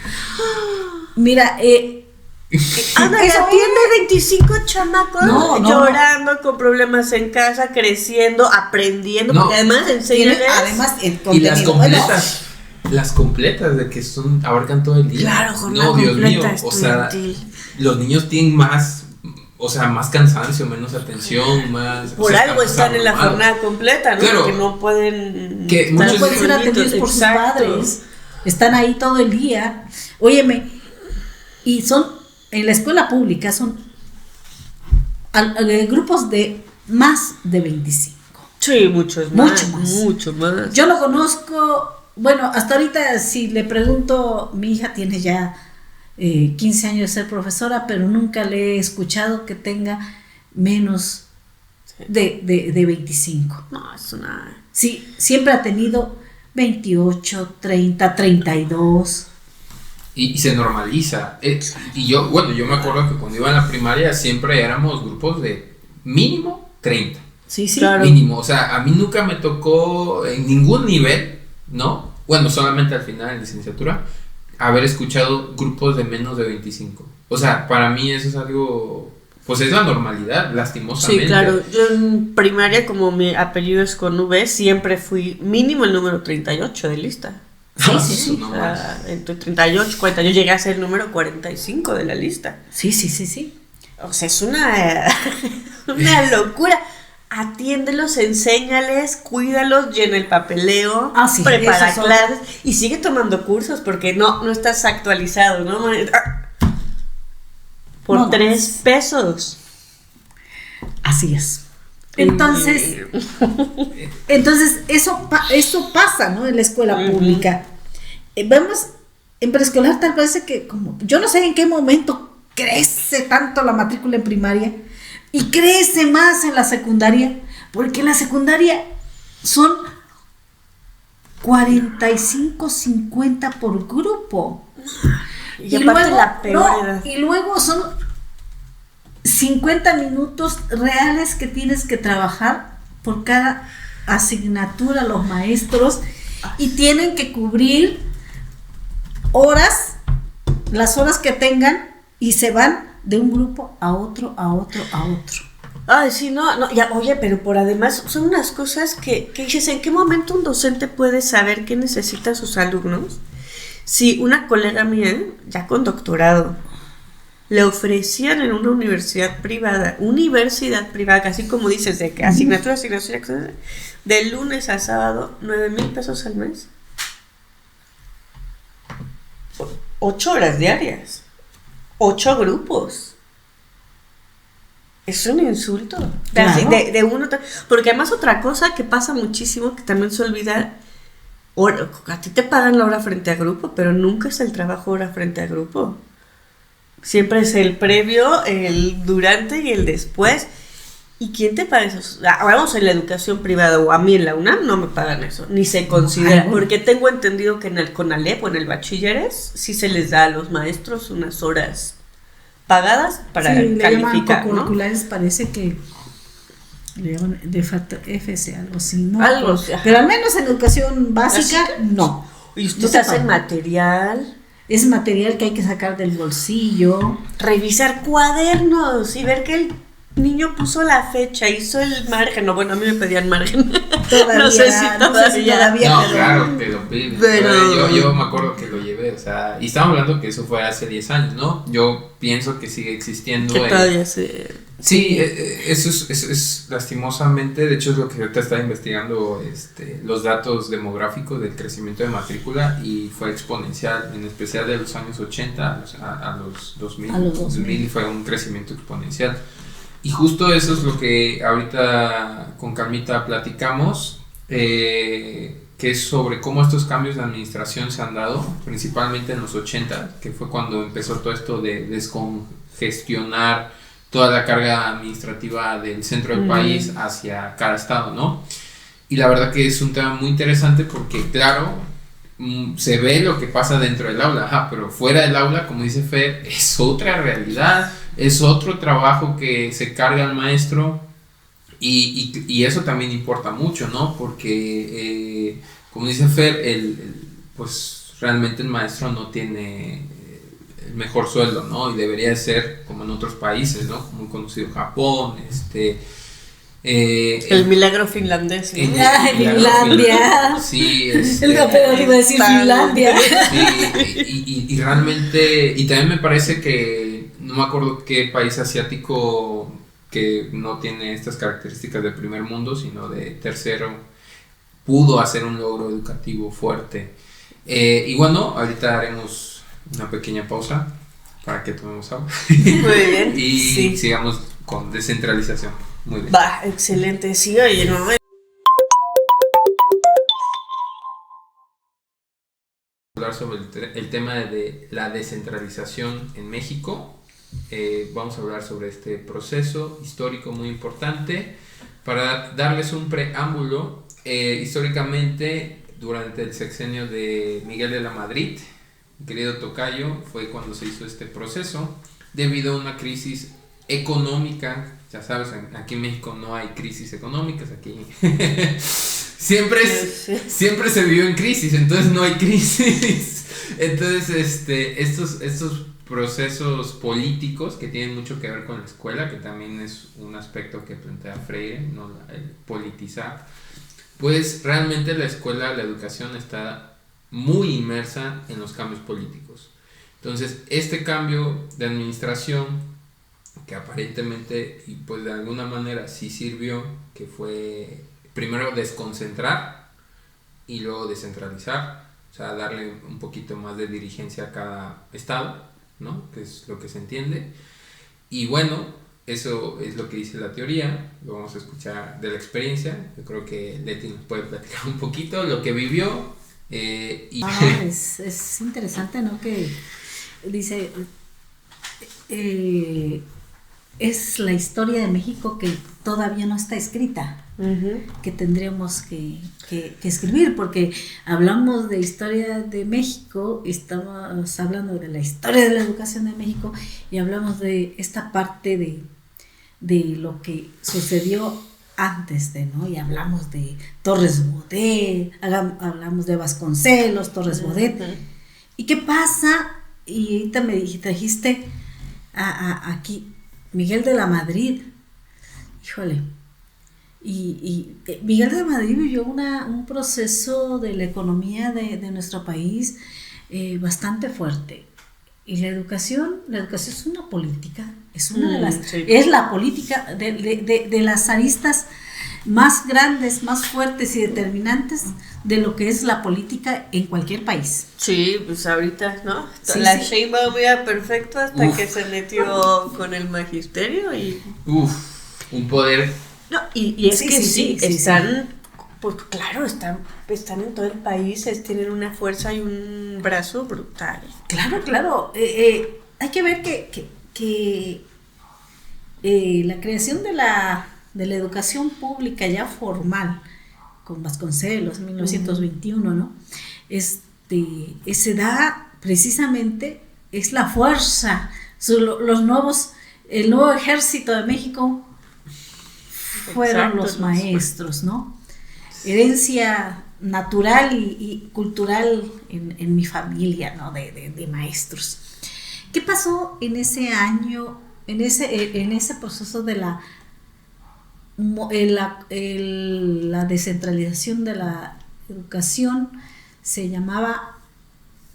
Mira, Ana, eso atiende 25 chamacos llorando, con problemas en casa, creciendo, aprendiendo, porque además enseñan. Además, el Y las contenido. completas. Las completas de que abarcan todo el día. Claro, jornada no, Dios mío, completa o sea, estudiantil. los niños tienen más cansancio, menos atención, más. Por algo están en la jornada completa, ¿no? Claro, porque no pueden. Que No muchos pueden ser atendidos por sus padres. Están ahí todo el día. Óyeme, y en la escuela pública son grupos de más de 25. Sí, mucho más. Yo no conozco, bueno, hasta ahorita si le pregunto, mi hija tiene ya 15 años de ser profesora, pero nunca le he escuchado que tenga menos de 25. No, es una. Sí, siempre ha tenido 28, 30, 32. Y se normaliza. Y yo me acuerdo que cuando iba en la primaria siempre éramos grupos de mínimo 30. Sí, claro. Mínimo. O sea, a mí nunca me tocó en ningún nivel, ¿no? Bueno, solamente al final en licenciatura, haber escuchado grupos de menos de 25. O sea, para mí eso es algo, pues es la normalidad, lastimosamente. Sí, claro. Yo en primaria, como mi apellido es con V, siempre fui mínimo el número 38 de lista. Sí. No O sea, entre 38 y 40, yo llegué a ser el número 45 de la lista. Sí. O sea, es una locura. Atiéndelos, enséñales, cuídalos, llena el papeleo, Sí, prepara clases y sigue tomando cursos porque no estás actualizado, ¿no? Por 3 pesos. Así es. Entonces eso pasa, ¿no? En la escuela pública. Vemos, en preescolar tal vez que yo no sé en qué momento crece tanto la matrícula en primaria y crece más en la secundaria, porque en la secundaria son 45, 50 por grupo. Y aparte luego, la peor edad. Y luego son 50 minutos reales que tienes que trabajar por cada asignatura los maestros y tienen que cubrir las horas que tengan y se van de un grupo a otro. Ay, sí, no, ya, oye, pero por además son unas cosas que dices, ¿en qué momento un docente puede saber qué necesitan sus alumnos? Si una colega mía, ya con doctorado, le ofrecían en una universidad privada, así como dices, de que asignatura, de lunes a sábado, 9,000 pesos al mes. 8 horas diarias. 8 grupos. Es un insulto. Claro. De uno, porque además otra cosa que pasa muchísimo, que también se olvida, a ti te pagan la hora frente a grupo, pero nunca es el trabajo hora frente a grupo. Siempre es el previo, el durante y el después. ¿Y quién te paga eso? Vamos, en la educación privada o a mí en la UNAM no me pagan eso, ni se considera, porque tengo entendido que en el CONALEP o en el bachilleres sí se les da a los maestros unas horas pagadas para calificar, ¿no? Curriculares, parece que le llaman de FC, algo así, ¿no? Algo, pero al menos en educación básica, no. Y ustedes hacen material. Es material que hay que sacar del bolsillo. Revisar cuadernos y ver que el niño puso la fecha, hizo el margen. No, bueno, a mí me pedían margen. Todavía, no sé si todavía. No, pero- claro, te lo piden. Pero- Yo me acuerdo que lo llevé, o sea, y estamos hablando que eso fue hace 10 años, ¿no? Yo pienso que sigue existiendo. Que todavía se... Sí, eso es lastimosamente, de hecho es lo que ahorita estaba investigando, los datos demográficos del crecimiento de matrícula y fue exponencial, en especial de los años 80 a los 2000, A los 2000 fue un crecimiento exponencial. Y justo eso es lo que ahorita con Calmita platicamos, que es sobre cómo estos cambios de administración se han dado, principalmente en los 80, que fue cuando empezó todo esto de descongestionar toda la carga administrativa del centro del país hacia cada estado, ¿no? Y la verdad que es un tema muy interesante porque, claro, se ve lo que pasa dentro del aula, pero fuera del aula, como dice Fer, es otra realidad, es otro trabajo que se carga el maestro y eso también importa mucho, ¿no? Porque, como dice Fer, pues realmente el maestro no tiene el mejor sueldo, ¿no? Y debería ser como en otros países, ¿no? Muy conocido Japón, el milagro finlandés, ¿no? Ay, Finlandia. Sí, Es lo peor, iba a decir Finlandia. sí, y realmente, y también me parece que, no me acuerdo qué país asiático que no tiene estas características de primer mundo, sino de tercero, pudo hacer un logro educativo fuerte. Y bueno, ahorita haremos una pequeña pausa para que tomemos agua. Muy bien. Y sí. sigamos con descentralización. Muy bien. Va, excelente. Sí, oye, no. Hablar sobre el tema de la descentralización en México. Vamos a hablar sobre este proceso histórico muy importante. Para darles un preámbulo, históricamente durante el sexenio de Miguel de la Madrid, mi querido tocayo, fue cuando se hizo este proceso debido a una crisis económica. Ya sabes, aquí en México no hay crisis económicas, aquí siempre se vivió en crisis, entonces no hay crisis. Entonces estos procesos políticos que tienen mucho que ver con la escuela, que también es un aspecto que plantea Freire, ¿no? El politizar, pues realmente la escuela, la educación está muy inmersa en los cambios políticos. Entonces este cambio de administración, que aparentemente y pues de alguna manera sí sirvió, que fue primero desconcentrar y luego descentralizar, o sea, darle un poquito más de dirigencia a cada estado, ¿no? Que es lo que se entiende. Y bueno, eso es lo que dice la teoría, lo vamos a escuchar de la experiencia. Yo creo que Leti nos puede platicar un poquito lo que vivió. Es interesante, ¿no? Que dice, es la historia de México que todavía no está escrita, que tendríamos que escribir, porque hablamos de historia de México, estamos hablando de la historia de la educación de México y hablamos de esta parte de lo que sucedió antes de, ¿no? Y hablamos de Torres Bodet, hablamos de Vasconcelos, Torres Bodet. ¿Y qué pasa? Y ahorita me trajiste aquí Miguel de la Madrid. Híjole. Y Miguel de la Madrid vivió un proceso de la economía de nuestro país bastante fuerte. Y la educación es una política, es una de las, sí. es la política de las aristas más grandes, más fuertes y determinantes de lo que es la política en cualquier país. Sí, pues ahorita, ¿no? Sí, La sí. Sheinbaum iba perfecto hasta Uf. que se metió con el magisterio y... Un poder. No, y es Sí, que sí, sí, sí, están, pues claro, están en todo el país, tienen una fuerza y un brazo brutal. Claro. Hay que ver que la creación de la educación pública ya formal, con Vasconcelos en 1921, ¿no? Se da precisamente, es la fuerza, el nuevo ejército de México fueron Exacto, los maestros, ¿no? Herencia natural y cultural en mi familia, ¿no? De maestros. ¿Qué pasó en ese año en ese proceso de la descentralización de la educación, se llamaba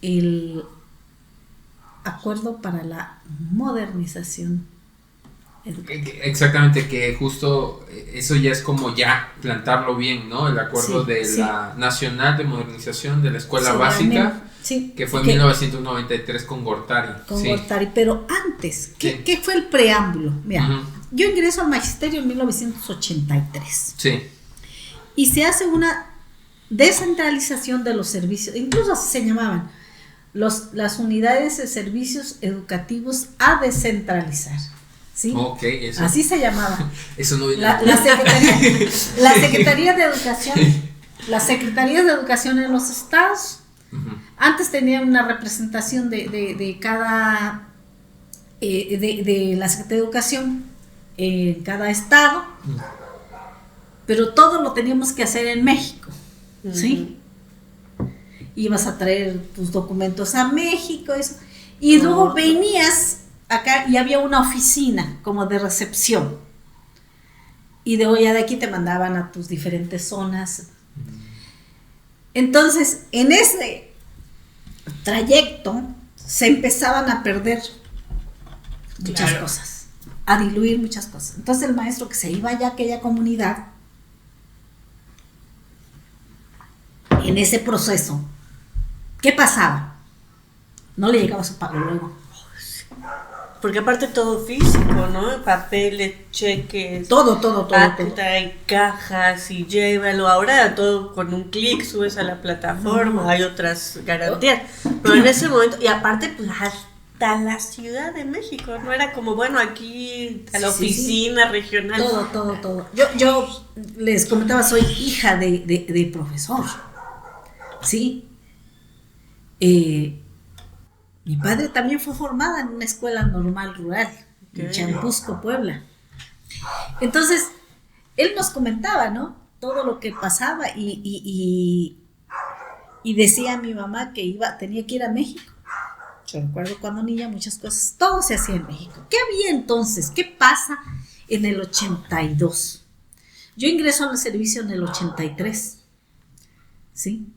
el Acuerdo para la Modernización Educativa. Exactamente, que justo eso ya es como ya plantarlo bien, ¿no? El acuerdo de la Nacional de Modernización de la Escuela Básica, que fue en 1993 con Gortari. Gortari, pero antes, ¿qué fue el preámbulo? Mira, yo ingreso al magisterio en 1983. Sí. Y se hace una descentralización de los servicios, incluso así se llamaban, las unidades de servicios educativos a descentralizar. ¿Sí? Okay, eso. Así se llamaba. Eso no viene la Secretaría de Educación, las Secretarías de Educación en los estados, antes tenían una representación de cada de la Secretaría de Educación en cada estado, pero todo lo teníamos que hacer en México, ¿sí? Ibas a traer tus documentos a México, eso, y luego venías acá y había una oficina como de recepción, y de aquí te mandaban a tus diferentes zonas. Entonces, en ese trayecto se empezaban a perder muchas cosas, a diluir muchas cosas. Entonces el maestro que se iba allá a aquella comunidad, en ese proceso, ¿qué pasaba? No le llegaba su pago luego. Porque aparte todo físico, ¿no? Papeles, cheques, todo. acta y cajas y llévalo. Ahora todo con un clic subes a la plataforma, hay otras garantías. Pero en ese momento, y aparte pues hasta la Ciudad de México, ¿no? Era como, bueno, aquí a la oficina regional. Todo. Yo les comentaba, soy hija de profesor, ¿sí? Mi padre también fue formada en una escuela normal rural, en Champusco, Puebla. Entonces, él nos comentaba, ¿no? Todo lo que pasaba y decía a mi mamá que tenía que ir a México. Yo recuerdo cuando niña muchas cosas, todo se hacía en México. ¿Qué había entonces? ¿Qué pasa en el 82? Yo ingreso al servicio en el 83, ¿sí?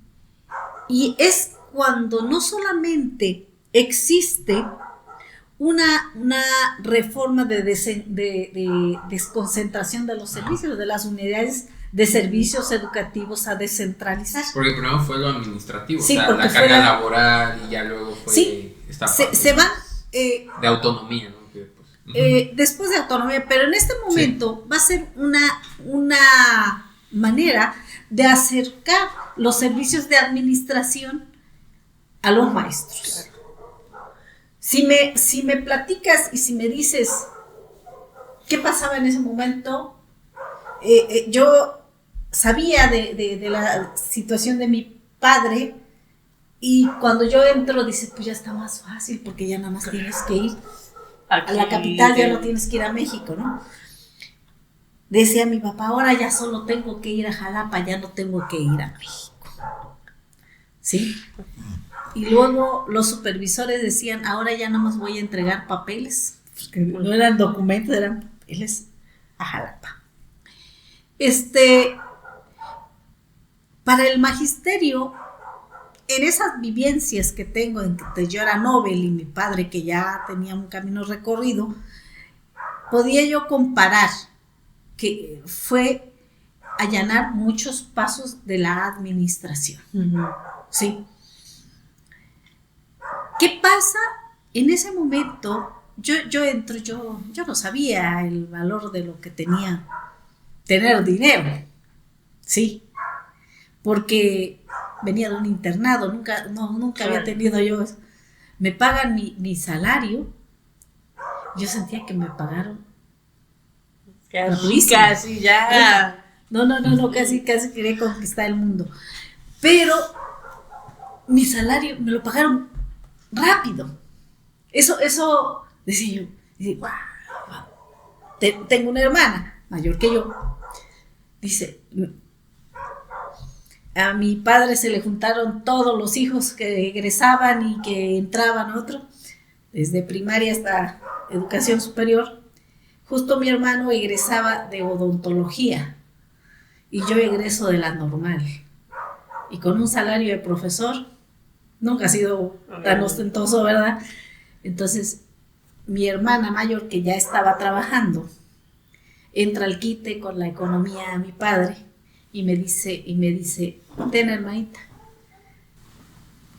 Y es cuando no solamente existe una reforma de desconcentración de los servicios, de las unidades de servicios educativos a descentralizar. Porque primero fue lo administrativo, sí, o sea, la carga laboral, y ya luego fue esta parte se van de autonomía, ¿no? Que, pues, después de autonomía, pero en este momento va a ser una manera de acercar los servicios de administración a los maestros. Si me platicas y si me dices qué pasaba en ese momento, yo sabía de la situación de mi padre, y cuando yo entro dices, pues ya está más fácil porque ya nada más tienes que ir a la capital, ya no tienes que ir a México, ¿no? Decía mi papá, ahora ya solo tengo que ir a Jalapa, ya no tengo que ir a México, ¿sí? Y luego los supervisores decían, ahora ya nada más voy a entregar papeles, porque no eran documentos, eran papeles a Jalapa. Para el magisterio, en esas vivencias que tengo, en que yo era Nobel y mi padre que ya tenía un camino recorrido, podía yo comparar que fue allanar muchos pasos de la administración, ¿sí? ¿Qué pasa en ese momento? Yo entro, yo no sabía el valor de lo que tenía tener dinero, ¿sí? Porque venía de un internado, nunca había tenido yo eso. Me pagan mi salario, yo sentía que me pagaron casi ya. No, casi quería conquistar el mundo. Pero mi salario me lo pagaron rápido. Eso decía yo, wow. Tengo una hermana mayor que yo. Dice, a mi padre se le juntaron todos los hijos que egresaban y que entraban otro, desde primaria hasta educación superior, justo mi hermano egresaba de odontología y yo egreso de la normal. Y con un salario de profesor, nunca ha sido tan ostentoso, ¿verdad? Entonces, mi hermana mayor, que ya estaba trabajando, entra al quite con la economía a mi padre y me dice, ten, hermanita,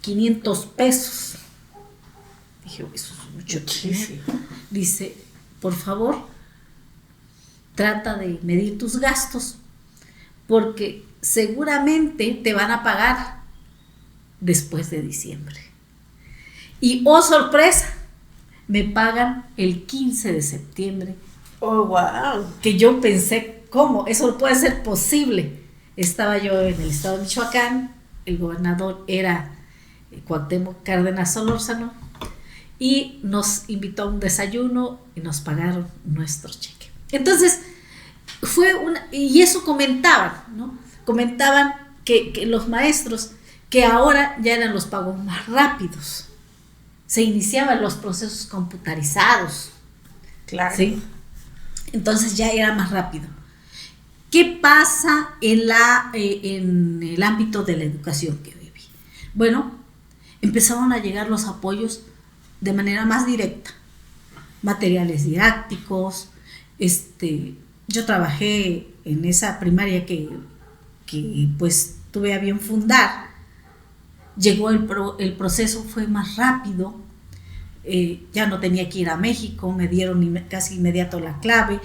500 pesos. Dije, eso es mucho dinero. Dice, por favor, trata de medir tus gastos, porque seguramente te van a pagar después de diciembre. Y, oh sorpresa, me pagan el 15 de septiembre. Oh, wow. Que yo pensé, ¿cómo? Eso puede ser posible. Estaba yo en el estado de Michoacán, el gobernador era Cuauhtémoc Cárdenas Solórzano, y nos invitó a un desayuno y nos pagaron nuestro cheque. Entonces, y eso comentaban, ¿no? Comentaban que los maestros, que ahora ya eran los pagos más rápidos, se iniciaban los procesos computarizados. Claro. ¿Sí? Entonces ya era más rápido. ¿Qué pasa en el ámbito de la educación que viví? Bueno, empezaron a llegar los apoyos de manera más directa. Materiales didácticos. Yo trabajé en esa primaria que pues tuve a bien fundar. Llegó el proceso, fue más rápido. Ya no tenía que ir a México, me dieron casi inmediato la clave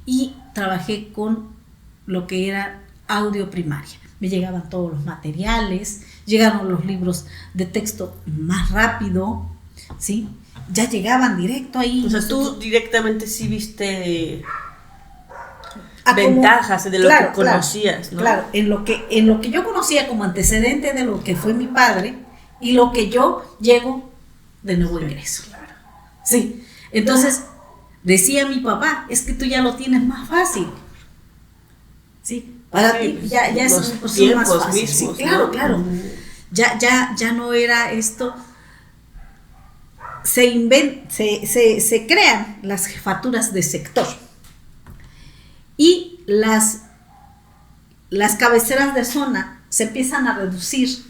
y trabajé con lo que era audio primaria. Me llegaban todos los materiales, llegaron los libros de texto más rápido, ¿sí? Ya llegaban directo ahí. O sea, tú directamente sí viste ventajas de lo que conocías, ¿no? Claro, en lo que yo conocía como antecedente de lo que fue mi padre y lo que yo llego de nuevo ingreso. Claro. Sí, entonces decía mi papá, es que tú ya lo tienes más fácil. Sí, para ti ya es un proceso más fácil. Mismos, sí, claro, ¿no? claro. Ya no era esto. Se crean las jefaturas de sector y las cabeceras de zona se empiezan a reducir.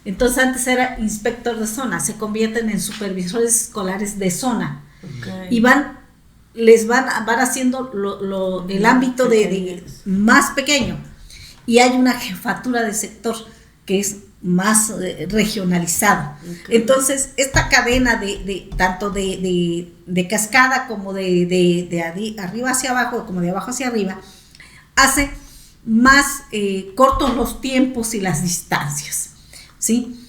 Entonces antes era inspector de zona, se convierten en supervisores escolares de zona. Okay. Y van haciendo el ámbito de más pequeño. Y hay una jefatura de sector que es más regionalizada. Okay. Entonces esta cadena tanto de cascada como de arriba hacia abajo, como de abajo hacia arriba, hace más cortos los tiempos y las distancias. ¿Sí?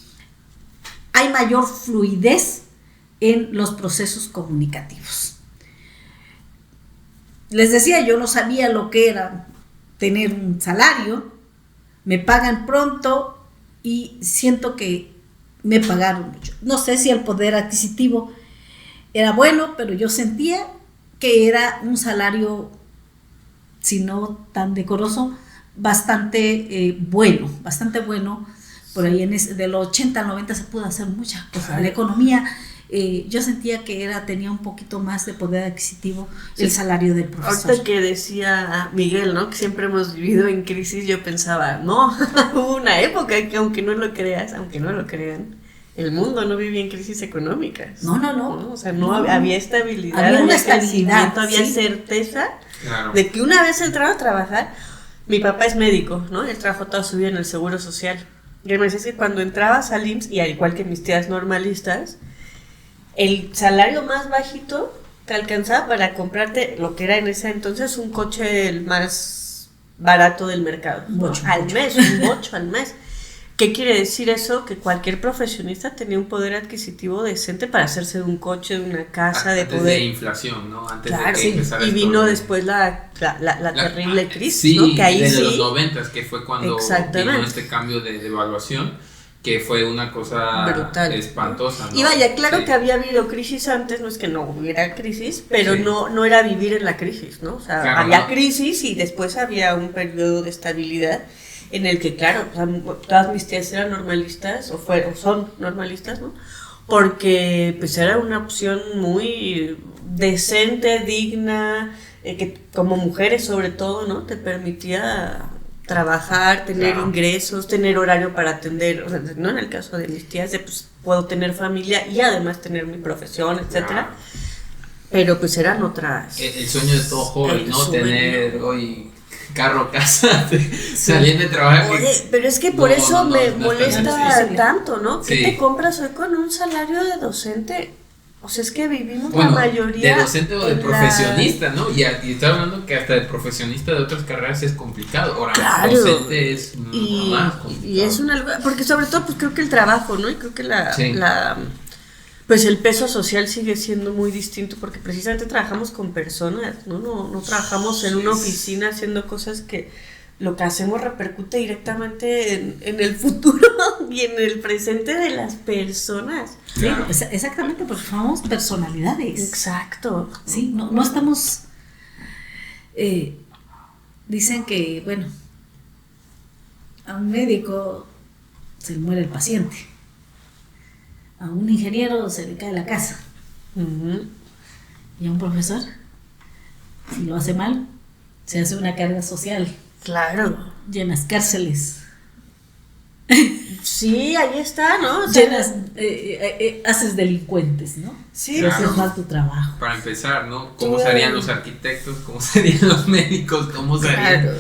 Hay mayor fluidez en los procesos comunicativos. Les decía, yo no sabía lo que era tener un salario, me pagan pronto y siento que me pagaron mucho. No sé si el poder adquisitivo era bueno, pero yo sentía que era un salario, si no tan decoroso, bastante bueno. Por ahí de los 80 al 90 se pudo hacer muchas cosas. Claro. La economía, yo sentía que tenía un poquito más de poder adquisitivo el salario del profesor. Ahorita que decía Miguel, ¿no? Que siempre hemos vivido en crisis, yo pensaba, no, hubo una época que aunque no lo crean, el mundo no vivía en crisis económicas. No. O sea, había estabilidad, había crecimiento, había certeza de que una vez entraba a trabajar, mi papá es médico, ¿no? Él trabajó toda su vida en el Seguro Social. Y él me decía que cuando entrabas al IMSS, y al igual que mis tías normalistas, el salario más bajito te alcanzaba para comprarte lo que era en ese entonces un coche el más barato del mercado. Un bocho al mes. ¿Qué quiere decir eso? Que cualquier profesionista tenía un poder adquisitivo decente para hacerse de un coche, de una casa, de poder... Antes de inflación, ¿no? Antes de que empezara y vino después la terrible crisis, sí, ¿no? Que ahí desde los 90, que fue cuando vino este cambio de devaluación, que fue una cosa brutal, espantosa, ¿no? Y vaya, claro que había habido crisis antes, no es que no hubiera crisis, pero no era vivir en la crisis, ¿no? O sea, claro, había crisis y después había un periodo de estabilidad en el que, claro, o sea, todas mis tías eran normalistas, o son normalistas, ¿no? porque pues era una opción muy decente, digna, que como mujeres sobre todo, ¿no? Te permitía trabajar, tener ingresos, tener horario para atender, o sea, ¿no? En el caso de mis tías, pues puedo tener familia y además tener mi profesión, etcétera. Pero pues eran otras. El sueño de todo joven, ¿no? Tener hoy carro, casa, salir de trabajo. Oye, pero es que por eso me molesta tanto, ¿no? ¿Qué te compras hoy con un salario de docente? O sea, es que vivimos la mayoría. De docente o de profesionista, ¿no? Y estoy hablando que hasta de profesionista de otras carreras es complicado. Ahora, docente es más complicado. Y es una. Porque sobre todo, pues creo que el trabajo, ¿no? Y creo que pues el peso social sigue siendo muy distinto porque precisamente trabajamos con personas, ¿no? No trabajamos en una oficina haciendo cosas que lo que hacemos repercute directamente en el futuro y en el presente de las personas. Claro. Sí, exactamente, porque formamos personalidades. Exacto. Sí, no estamos... dicen que, bueno, a un médico se le muere el paciente. A un ingeniero se le cae la casa. Y a un profesor, si lo hace mal, se hace una carga social. Claro. Llenas cárceles. Sí, ahí está, ¿no? O sea, haces delincuentes, ¿no? Sí. Claro. Haces mal tu trabajo. Para empezar, ¿no? ¿Cómo serían los arquitectos? ¿Cómo serían los médicos? ¿Cómo serían? Claro.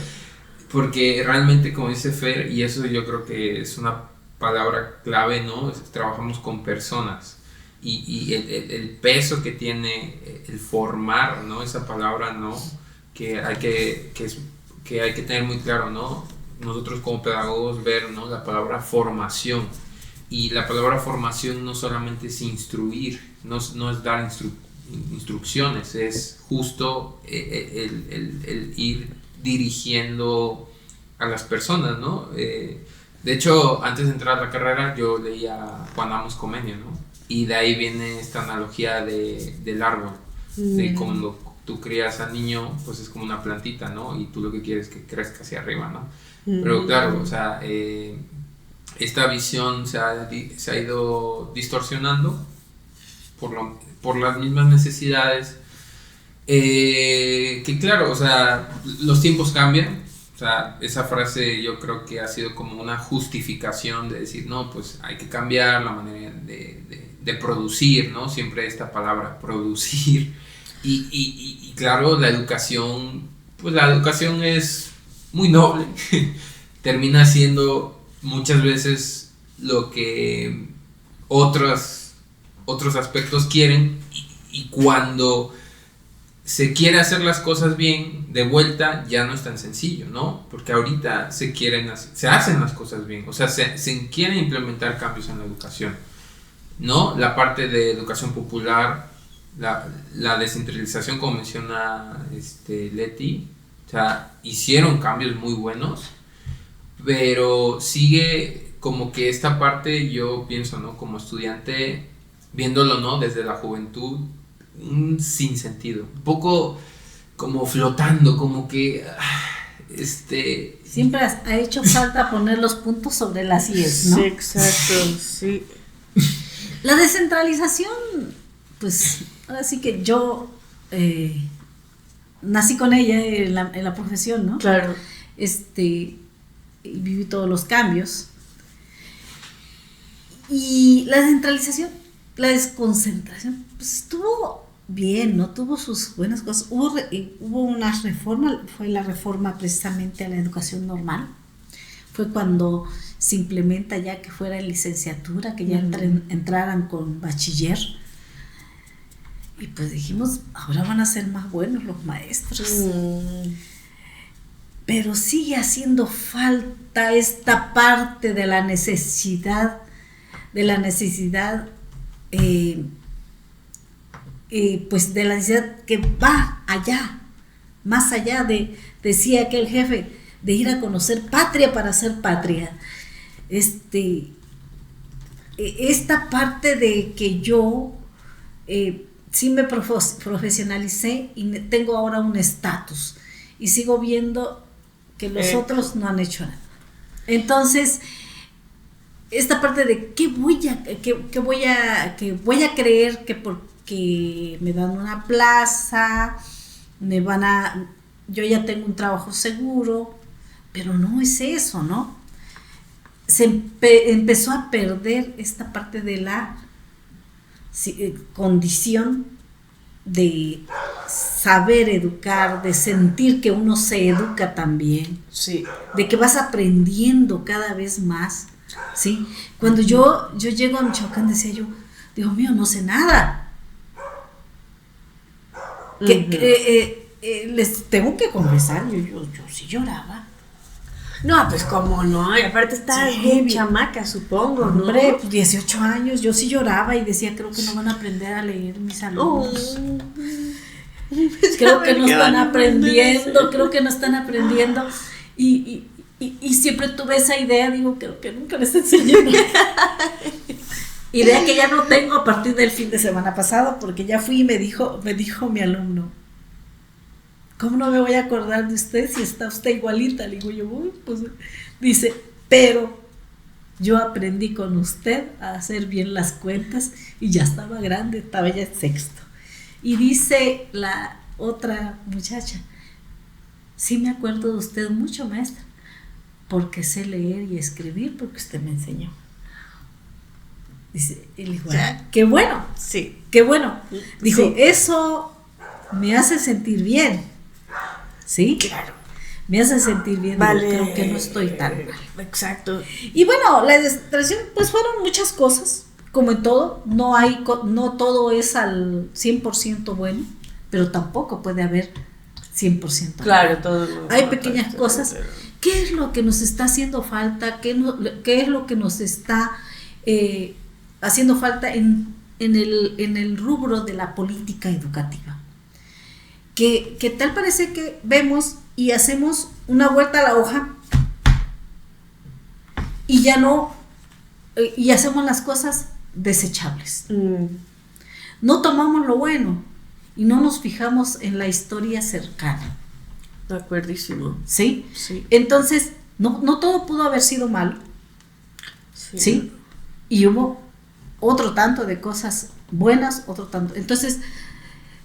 Porque realmente, como dice Fer, y eso yo creo que es una palabra clave, ¿no? Trabajamos con personas y el peso que tiene el formar, ¿no? Esa palabra, ¿no? Que hay que tener muy claro, ¿no? Nosotros como pedagogos ver, ¿no? La palabra formación, y la palabra formación no solamente es instruir, no es dar instrucciones, es justo el ir dirigiendo a las personas, ¿no? De hecho, antes de entrar a la carrera, yo leía Juan Amos Comenius, ¿no? Y de ahí viene esta analogía del árbol, de cuando tú crías al niño, pues es como una plantita, ¿no? Y tú lo que quieres es que crezca hacia arriba, ¿no? Pero claro, o sea, esta visión se ha ido distorsionando por las mismas necesidades, que claro, o sea, los tiempos cambian. O sea, esa frase yo creo que ha sido como una justificación de decir, no, pues hay que cambiar la manera de producir, ¿no? Siempre esta palabra, producir. Y claro, la educación es muy noble. Termina siendo muchas veces lo que otros aspectos quieren, y cuando se quiere hacer las cosas bien, de vuelta ya no es tan sencillo, ¿no? Porque ahorita se hacen las cosas bien, o sea, se quieren implementar cambios en la educación, ¿no? La parte de educación popular, la descentralización, como menciona Leti, o sea, hicieron cambios muy buenos, pero sigue como que esta parte, yo pienso, ¿no? Como estudiante, viéndolo, ¿no? Desde la juventud, un sinsentido, un poco como flotando, como que siempre ha hecho falta poner los puntos sobre las IES, ¿no? Sí, exacto, sí. La descentralización, pues ahora sí que yo nací con ella en la profesión, ¿no? Claro. Y viví todos los cambios. Y la descentralización, la desconcentración, pues estuvo bien, ¿no? Tuvo sus buenas cosas. Hubo una reforma, fue la reforma precisamente a la educación normal. Fue cuando se implementa ya que fuera en licenciatura, que ya entraran con bachiller. Y pues dijimos, ahora van a ser más buenos los maestros. Pero sigue haciendo falta esta parte de la necesidad, pues de la necesidad que va allá, más allá decía aquel jefe, de ir a conocer patria para ser patria. Esta parte de que yo sí me profesionalicé y tengo ahora un estatus y sigo viendo que los otros no han hecho nada. Entonces, esta parte de que voy a creer que porque me dan una plaza, yo ya tengo un trabajo seguro, pero no es eso, ¿no? Se empezó a perder esta parte de la condición de saber educar, de sentir que uno se educa también, Sí. de que vas aprendiendo cada vez más, ¿sí? Cuando yo llego a Michoacán, decía yo, Dios mío, no sé nada. Les tengo que confesar, yo sí lloraba. No, pues cómo no, y aparte estás Sí, bien bien. chamaca, supongo, ¿no? Hombre, pues 18 años, yo sí lloraba y decía, creo que no van a aprender a leer mis alumnos. Creo que no están aprendiendo, y siempre tuve esa idea, digo, creo que nunca les enseñé. Idea que ya no tengo a partir del fin de semana pasado, porque ya fui y me dijo mi alumno, ¿cómo no me voy a acordar de usted si está usted igualita? Le digo yo, uy, pues, dice, pero yo aprendí con usted a hacer bien las cuentas y ya estaba grande, estaba ya en sexto. Y dice la otra muchacha, sí me acuerdo de usted mucho, maestra, porque sé leer y escribir, porque usted me enseñó. Dice, y le digo, qué bueno, Sí. qué bueno. Dijo, Sí. eso me hace sentir bien. ¿Sí? Claro. Me hace sentir bien, Vale. creo que no estoy tan mal. Exacto. Y bueno, la descentralización, pues fueron muchas cosas, como en todo, no todo es al 100% bueno, pero tampoco puede haber 100% Claro, todo. Hay pequeñas cosas. ¿Qué es lo que nos está haciendo falta? ¿Qué es lo que nos está haciendo falta en el rubro de la política educativa? Que tal parece que vemos y hacemos una vuelta a la hoja y ya no, y hacemos las cosas desechables. No tomamos lo bueno y no nos fijamos en la historia cercana. De acuerdísimo. ¿Sí? Sí. Entonces, no todo pudo haber sido malo, ¿sí? Y hubo otro tanto de cosas buenas, otro tanto. Entonces,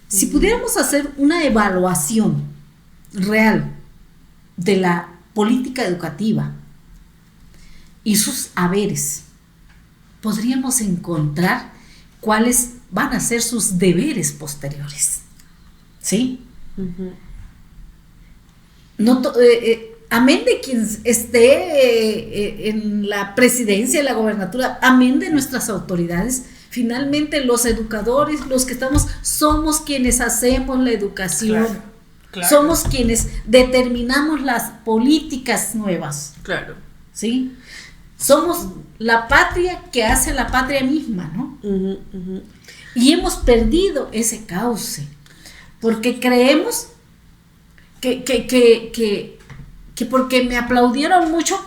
si pudiéramos hacer una evaluación real de la política educativa y sus haberes, podríamos encontrar cuáles van a ser sus deberes posteriores. ¿Sí? Amén de quien esté en la presidencia, en la gobernatura, amén de nuestras autoridades, finalmente los educadores, los que estamos, somos quienes hacemos la educación, Claro. somos quienes determinamos las políticas nuevas, Claro. ¿sí? Somos la patria que hace la patria misma, ¿no? Y hemos perdido ese cauce, porque creemos que porque me aplaudieron mucho,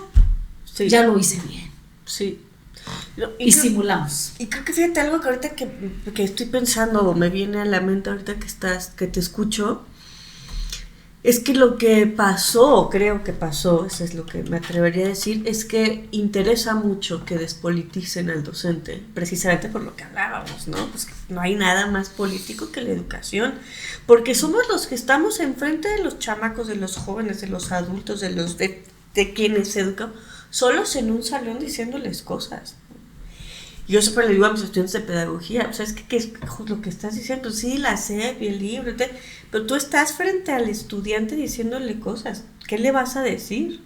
Sí. ya lo hice bien. Sí. No, Y simulamos. Y creo que fíjate algo que ahorita que estoy pensando, o me viene a la mente ahorita que te escucho, es que lo que pasó, creo que pasó, eso es lo que me atrevería a decir, es que interesa mucho que despoliticen al docente, precisamente por lo que hablábamos, ¿no? Pues que no hay nada más político que la educación, porque somos los que estamos enfrente de los chamacos, de los jóvenes, de los adultos, de quienes se educan, solos en un salón diciéndoles cosas. Yo siempre le digo a mis estudiantes de pedagogía, ¿sabes qué es lo que estás diciendo? Sí, la SEP y el libro, pero tú estás frente al estudiante diciéndole cosas, ¿qué le vas a decir?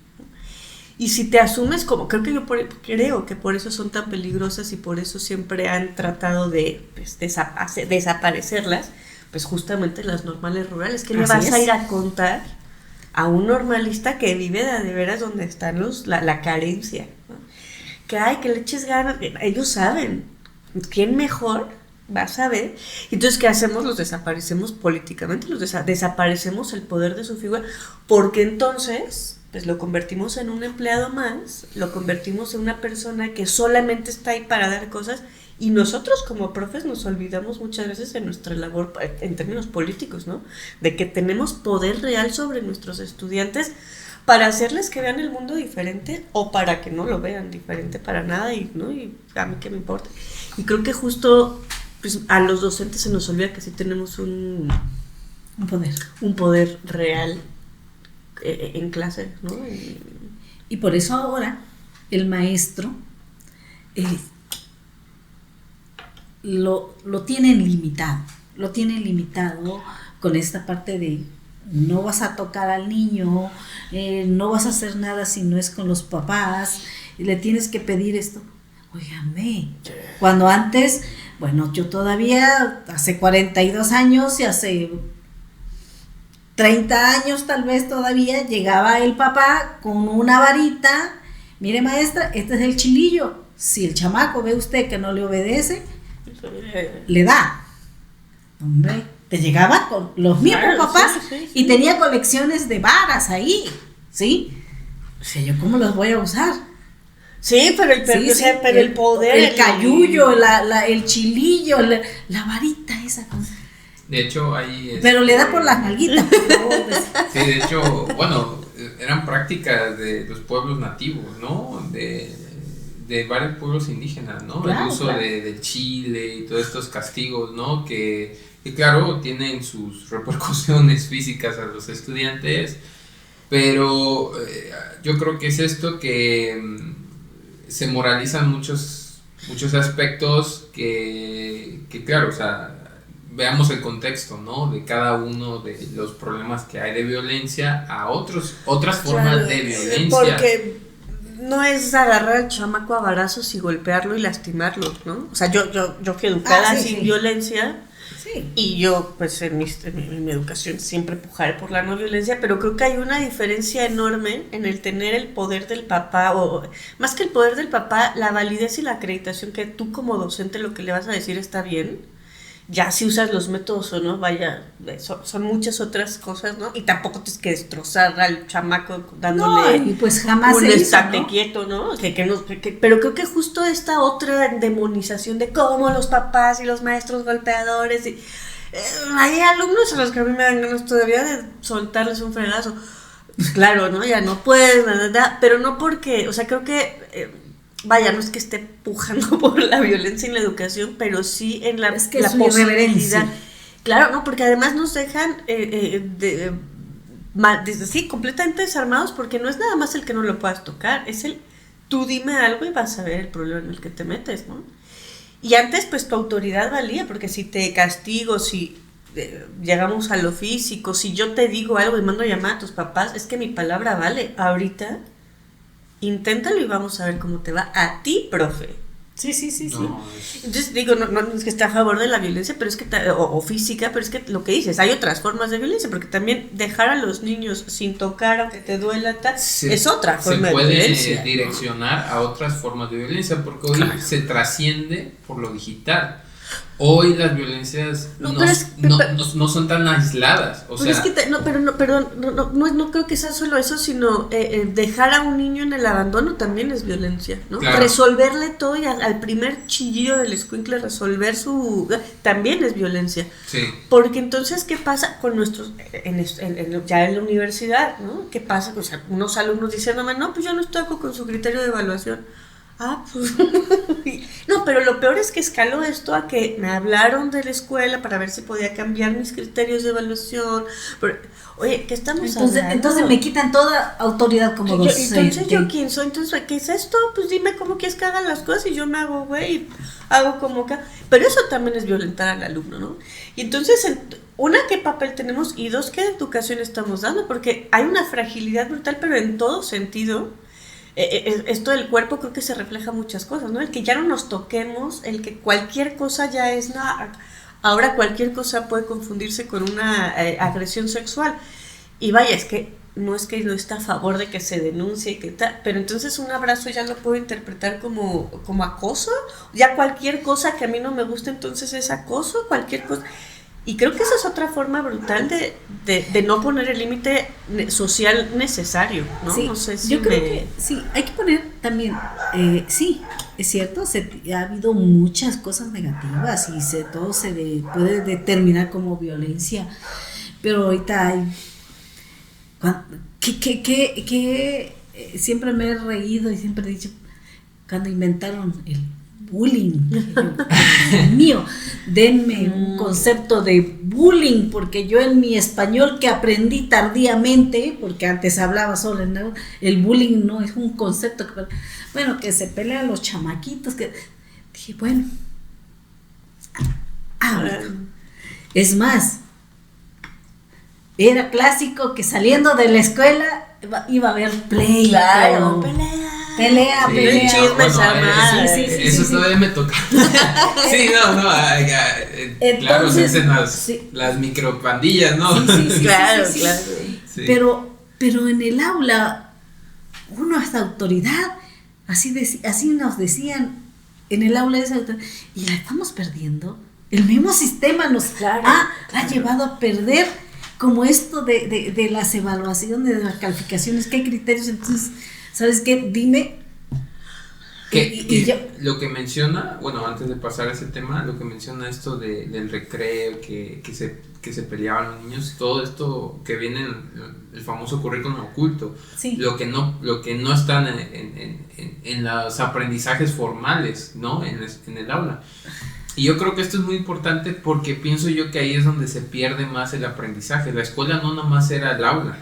Y si te asumes como, creo que por eso son tan peligrosas y por eso siempre han tratado de desaparecerlas, pues justamente las normales rurales, ¿qué le Así vas a es. ir a contar a un normalista que vive de veras donde están la carencia, ¿no? Que le eches ganas, ellos saben, ¿quién mejor va a saber? Entonces, ¿qué hacemos? Los desaparecemos políticamente, desaparecemos el poder de su figura, porque entonces, pues lo convertimos en un empleado más, lo convertimos en una persona que solamente está ahí para dar cosas, y nosotros como profes nos olvidamos muchas veces de nuestra labor en términos políticos, ¿no? De que tenemos poder real sobre nuestros estudiantes para hacerles que vean el mundo diferente o para que no lo vean diferente para nada y a mí qué me importa. Y creo que justo pues, a los docentes se nos olvida que sí tenemos un poder real en clase, ¿no? Y por eso ahora el maestro lo tienen limitado con esta parte de no vas a tocar al niño, no vas a hacer nada si no es con los papás, y le tienes que pedir esto. Óigame, cuando antes, bueno, yo todavía hace 42 años y hace 30 años tal vez todavía llegaba el papá con una varita, mire maestra, este es el chilillo, si el chamaco ve usted que no le obedece, le da. Hombre, te llegaba con los mismos papás y tenía colecciones de varas ahí, ¿sí? O sea, ¿yo cómo los voy a usar? Sí, pero el poder, el cayullo, el chilillo, la varita esa cosa. De hecho, hay... Pero le da por las nalguitas, por favor. Sí, de hecho, bueno, eran prácticas de los pueblos nativos, ¿no? De varios pueblos indígenas, ¿no? Claro, el uso de chile y todos estos castigos, ¿no? Que claro, tienen sus repercusiones físicas a los estudiantes, pero yo creo que es esto que se moralizan muchos aspectos que claro, o sea, veamos el contexto, ¿no? De cada uno de los problemas que hay de violencia a otras formas de violencia. Porque no es agarrar al chamaco a varazos y golpearlo y lastimarlo, ¿no? O sea, yo fui educada sin violencia. Sí. Y yo, pues en mi educación siempre pujaré por la no violencia, pero creo que hay una diferencia enorme en el tener el poder del papá, o más que el poder del papá, la validez y la acreditación que tú como docente lo que le vas a decir está bien. Ya si usas los métodos o no, vaya, son muchas otras cosas, ¿no? Y tampoco tienes que destrozar al chamaco dándole y pues jamás un estate ¿no? quieto, ¿no? Pero creo que justo esta otra demonización de cómo los papás y los maestros golpeadores, y, hay alumnos a los que a mí me dan ganas todavía de soltarles un fregazo. Pues claro, ¿no? Ya no puedes, pero no porque, o sea, creo que... vaya, no es que esté pujando por la violencia en la educación, pero sí en la posibilidad. Claro, no, porque además nos dejan sí, completamente desarmados, porque no es nada más el que no lo puedas tocar, es tú dime algo y vas a ver el problema en el que te metes, ¿no? Y antes, pues tu autoridad valía, porque si te castigo, si llegamos a lo físico, si yo te digo algo y mando a llamar a tus papás, es que mi palabra vale. Ahorita inténtalo y vamos a ver cómo te va a ti, profe. Sí. No, entonces digo, no es que esté a favor de la violencia, pero es que o física, pero es que lo que dices, hay otras formas de violencia, porque también dejar a los niños sin tocar, aunque te duela, es otra forma de violencia. Se puede direccionar a otras formas de violencia, porque hoy se trasciende por lo digital. Hoy las violencias no son tan aisladas, o sea, es que no creo que sea solo eso, sino dejar a un niño en el abandono también es violencia, ¿no? Claro. Resolverle todo y al primer chillido del escuincle resolver también es violencia. Sí. Porque entonces, ¿qué pasa con nuestros ya en la universidad, ¿no? ¿Qué pasa? O sea, unos alumnos dicen, no, pues yo no estoy con su criterio de evaluación. Pues no, pero lo peor es que escaló esto a que me hablaron de la escuela para ver si podía cambiar mis criterios de evaluación. Pero, oye, ¿qué estamos hablando? Entonces me quitan toda autoridad como docente. Entonces, ¿yo quién soy? Entonces, ¿qué es esto? Pues dime cómo quieres que hagan las cosas y yo me hago güey, hago como que... Pero eso también es violentar al alumno, ¿no? Y entonces, una, ¿qué papel tenemos? Y dos, ¿qué educación estamos dando? Porque hay una fragilidad brutal, pero en todo sentido... esto del cuerpo creo que se refleja muchas cosas, ¿no? El que ya no nos toquemos, el que cualquier cosa ya es ahora cualquier cosa puede confundirse con una agresión sexual. Y vaya, es que no está a favor de que se denuncie, pero entonces un abrazo ya lo puedo interpretar como acoso. Ya cualquier cosa que a mí no me guste, entonces es acoso, cualquier cosa. Y creo que esa es otra forma brutal de no poner el límite social necesario, ¿no? Sí, no sé si yo creo que sí, hay que poner también, sí, es cierto, ha habido muchas cosas negativas y todo se puede determinar como violencia, pero ahorita hay... siempre me he reído y siempre he dicho, cuando inventaron el bullying, Dios mío, denme un concepto de bullying, porque yo en mi español que aprendí tardíamente, porque antes hablaba solo el bullying no es un concepto que se pelean los chamaquitos, que dije, bueno, es más, era clásico que saliendo de la escuela iba a haber play. Claro, pelea. Eso todavía me toca. Sí, claro, se hacen las micropandillas, ¿no? Sí, claro. Sí. Pero en el aula, uno es autoridad, así nos decían, en el aula es autoridad, y la estamos perdiendo. El mismo sistema nos ha llevado a perder como esto de las evaluaciones, de las calificaciones, qué criterios. Entonces, ¿sabes qué? Dime. Lo que menciona, bueno, antes de pasar a ese tema, lo que menciona esto del recreo, que se peleaban los niños, todo esto que viene en el famoso currículum oculto, sí. lo que no están en los aprendizajes formales, ¿no? En el aula. Y yo creo que esto es muy importante porque pienso yo que ahí es donde se pierde más el aprendizaje. La escuela no nomás era el aula.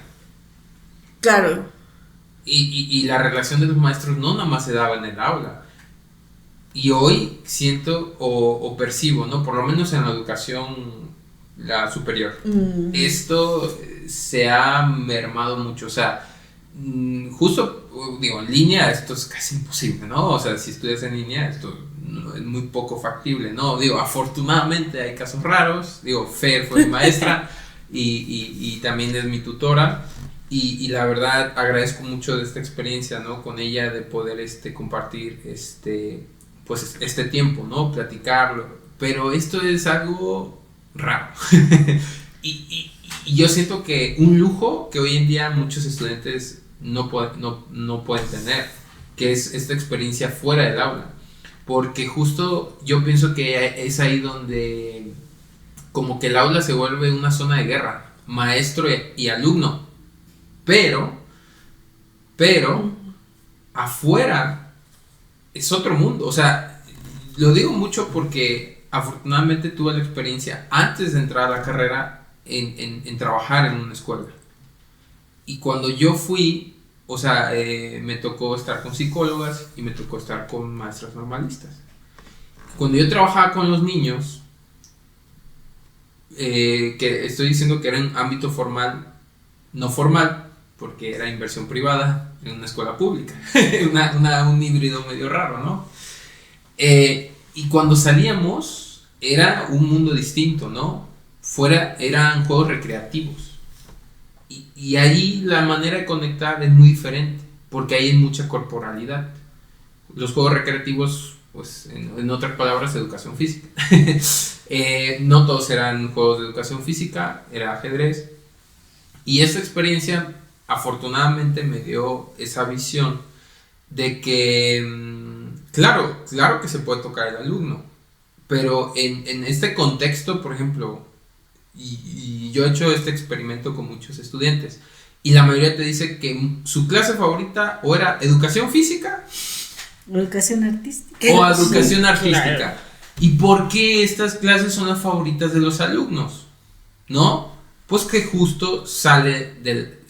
Claro. Y la relación de los maestros no nomás se daba en el aula. Y hoy siento o percibo, ¿no? Por lo menos en la educación la superior. Esto se ha mermado mucho. O sea, justo, digo, en línea esto es casi imposible, ¿no? O sea, si estudias en línea esto es muy poco factible, ¿no? Digo, afortunadamente hay casos raros. Digo, Fer fue mi maestra y también es mi tutora. Y la verdad agradezco mucho de esta experiencia, ¿no? Con ella, de poder compartir pues este tiempo, ¿no? Platicarlo. Pero esto es algo raro. y yo siento que un lujo que hoy en día muchos estudiantes no pueden tener, que es esta experiencia fuera del aula. Porque justo yo pienso que es ahí donde como que el aula se vuelve una zona de guerra, maestro y alumno. Pero afuera es otro mundo. O sea, lo digo mucho porque afortunadamente tuve la experiencia antes de entrar a la carrera en trabajar en una escuela. Y cuando yo fui, o sea, me tocó estar con psicólogas y me tocó estar con maestras normalistas. Cuando yo trabajaba con los niños, que estoy diciendo que era en ámbito formal, no formal, porque era inversión privada en una escuela pública, un híbrido medio raro, ¿no? Y cuando salíamos era un mundo distinto, ¿no? Fuera eran juegos recreativos y ahí la manera de conectar es muy diferente, porque ahí hay mucha corporalidad. Los juegos recreativos, pues en otras palabras, educación física. No todos eran juegos de educación física, era ajedrez. Y esa experiencia afortunadamente me dio esa visión de que, claro que se puede tocar el alumno, pero en este contexto, por ejemplo, y yo he hecho este experimento con muchos estudiantes, y la mayoría te dice que su clase favorita o era educación física, educación artística, o educación artística. Claro. ¿Y por qué estas clases son las favoritas de los alumnos? ¿No? Pues que justo sale de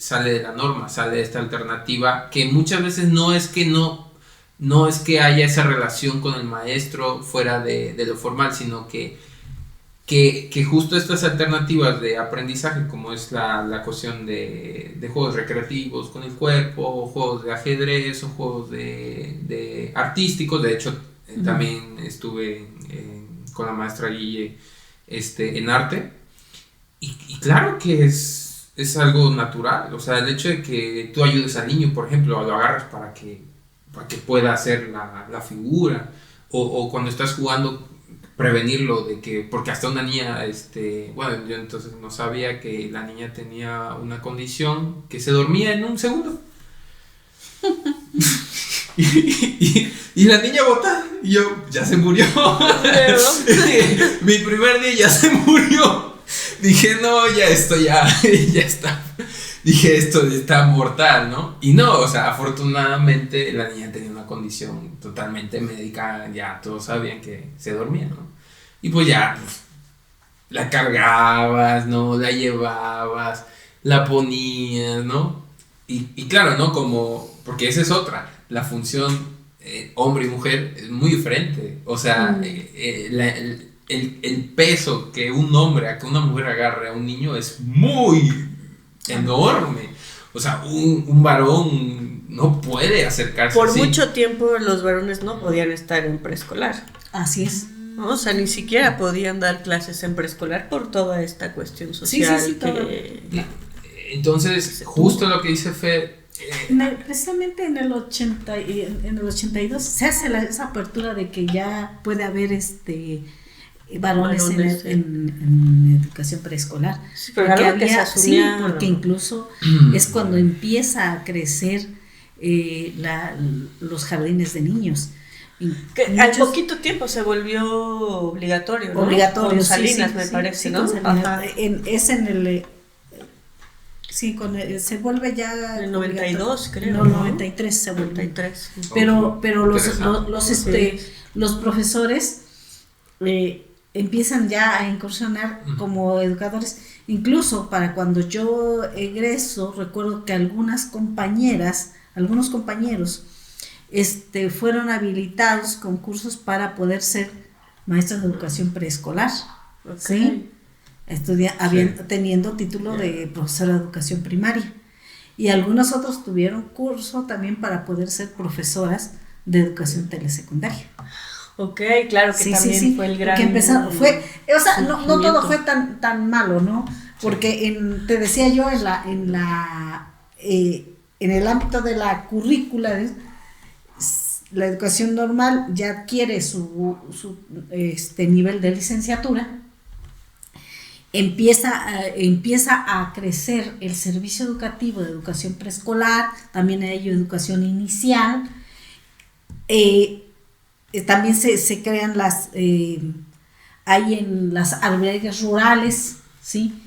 la norma, sale de esta alternativa que muchas veces no es que haya esa relación con el maestro fuera de lo formal, sino que justo estas alternativas de aprendizaje, como es la cuestión de juegos recreativos con el cuerpo, o juegos de ajedrez, o juegos de artísticos. De hecho, también estuve con la maestra Guille en arte. Y claro que es algo natural. O sea, el hecho de que tú ayudes al niño, por ejemplo, lo agarras para que pueda hacer la figura, o cuando estás jugando, prevenirlo de que, porque hasta una niña, bueno, yo entonces no sabía que la niña tenía una condición que se dormía en un segundo. y la niña botada, y yo, ya se murió. Mi primer día ya se murió. dije, no, ya esto ya está. Dije, esto está mortal, ¿no? Y no, o sea, afortunadamente la niña tenía una condición totalmente médica, ya todos sabían que se dormía, ¿no? Y pues ya, pues, la cargabas, ¿no? La llevabas, la ponías, ¿no? Y claro, ¿no? Como, porque esa es otra, la función hombre y mujer es muy diferente. O sea, el peso que un hombre, a que una mujer agarre a un niño es muy enorme. O sea, un varón no puede acercarse Por así. mucho tiempo los varones no podían estar en preescolar. Así es. ¿No? O sea, ni siquiera podían dar clases en preescolar por toda esta cuestión social Sí, que... Entonces, justo lo que dice Fer, Precisamente en el 82 se hace esa apertura de que ya puede haber varones en educación preescolar. Sí, pero porque algo que se asumía, porque incluso es cuando empieza a crecer los jardines de niños. Que al poquito tiempo se volvió obligatorio, ¿no? Obligatorio, con Salinas, sí, me parece, sí, ¿no? con Salinas. Ajá. Es en el... Sí, se vuelve ya... En el 92, creo. No, 93 se vuelve. 93. Pero Interesante. los profesores empiezan ya a incursionar como educadores. Incluso para cuando yo egreso, recuerdo que algunos compañeros fueron habilitados con cursos para poder ser maestros de educación preescolar. Okay. ¿Sí? Teniendo título de profesora de educación primaria. Y algunos otros tuvieron curso también para poder ser profesoras de educación telesecundaria. Ok, claro que también fue el gran... Que empezaron, no todo fue tan malo, ¿no? Porque te decía yo, en el ámbito de la currícula, la educación normal ya adquiere su nivel de licenciatura. Empieza a crecer el servicio educativo de educación preescolar, también hay educación inicial, también se crean hay en las albergues rurales, ¿sí?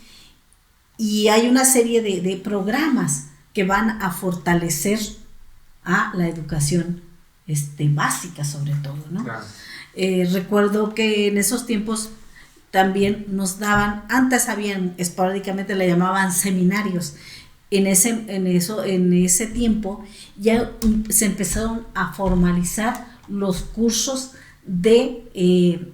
Y hay una serie de programas que van a fortalecer a la educación básica sobre todo, ¿no? Claro. Recuerdo que en esos tiempos también nos daban, antes habían, esporádicamente le llamaban seminarios. En ese tiempo ya se empezaron a formalizar los cursos de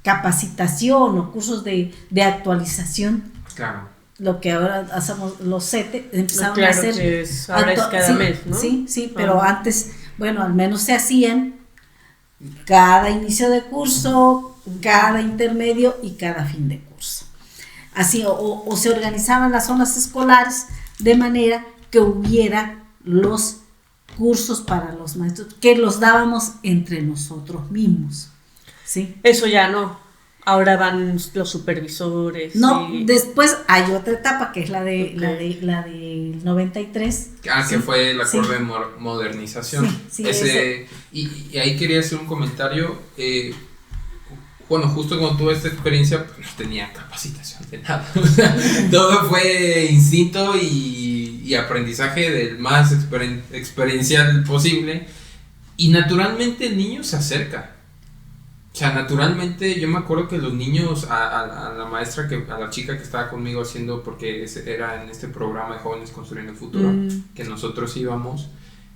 capacitación o cursos de actualización. Claro. Lo que ahora hacemos los CETE, empezaron claro a hacer. Que ahora es cada mes, ¿no? Sí, pero antes, bueno, al menos se hacían cada inicio de curso, cada intermedio y cada fin de curso. Así, o se organizaban las zonas escolares de manera que hubiera los cursos para los maestros, que los dábamos entre nosotros mismos, ¿sí? Eso ya no. Ahora van los supervisores. No, y... después hay otra etapa que es la del 93. Que fue el acuerdo de modernización. Y ahí quería hacer un comentario. Bueno, justo cuando tuve esta experiencia, pues no tenía capacitación de nada. O sea, todo fue instinto y aprendizaje del más experiencial posible. Y naturalmente el niño se acerca. O sea, naturalmente yo me acuerdo que los niños, a la maestra, a la chica que estaba conmigo haciendo, porque era en este programa de Jóvenes Construyendo el Futuro, que nosotros íbamos,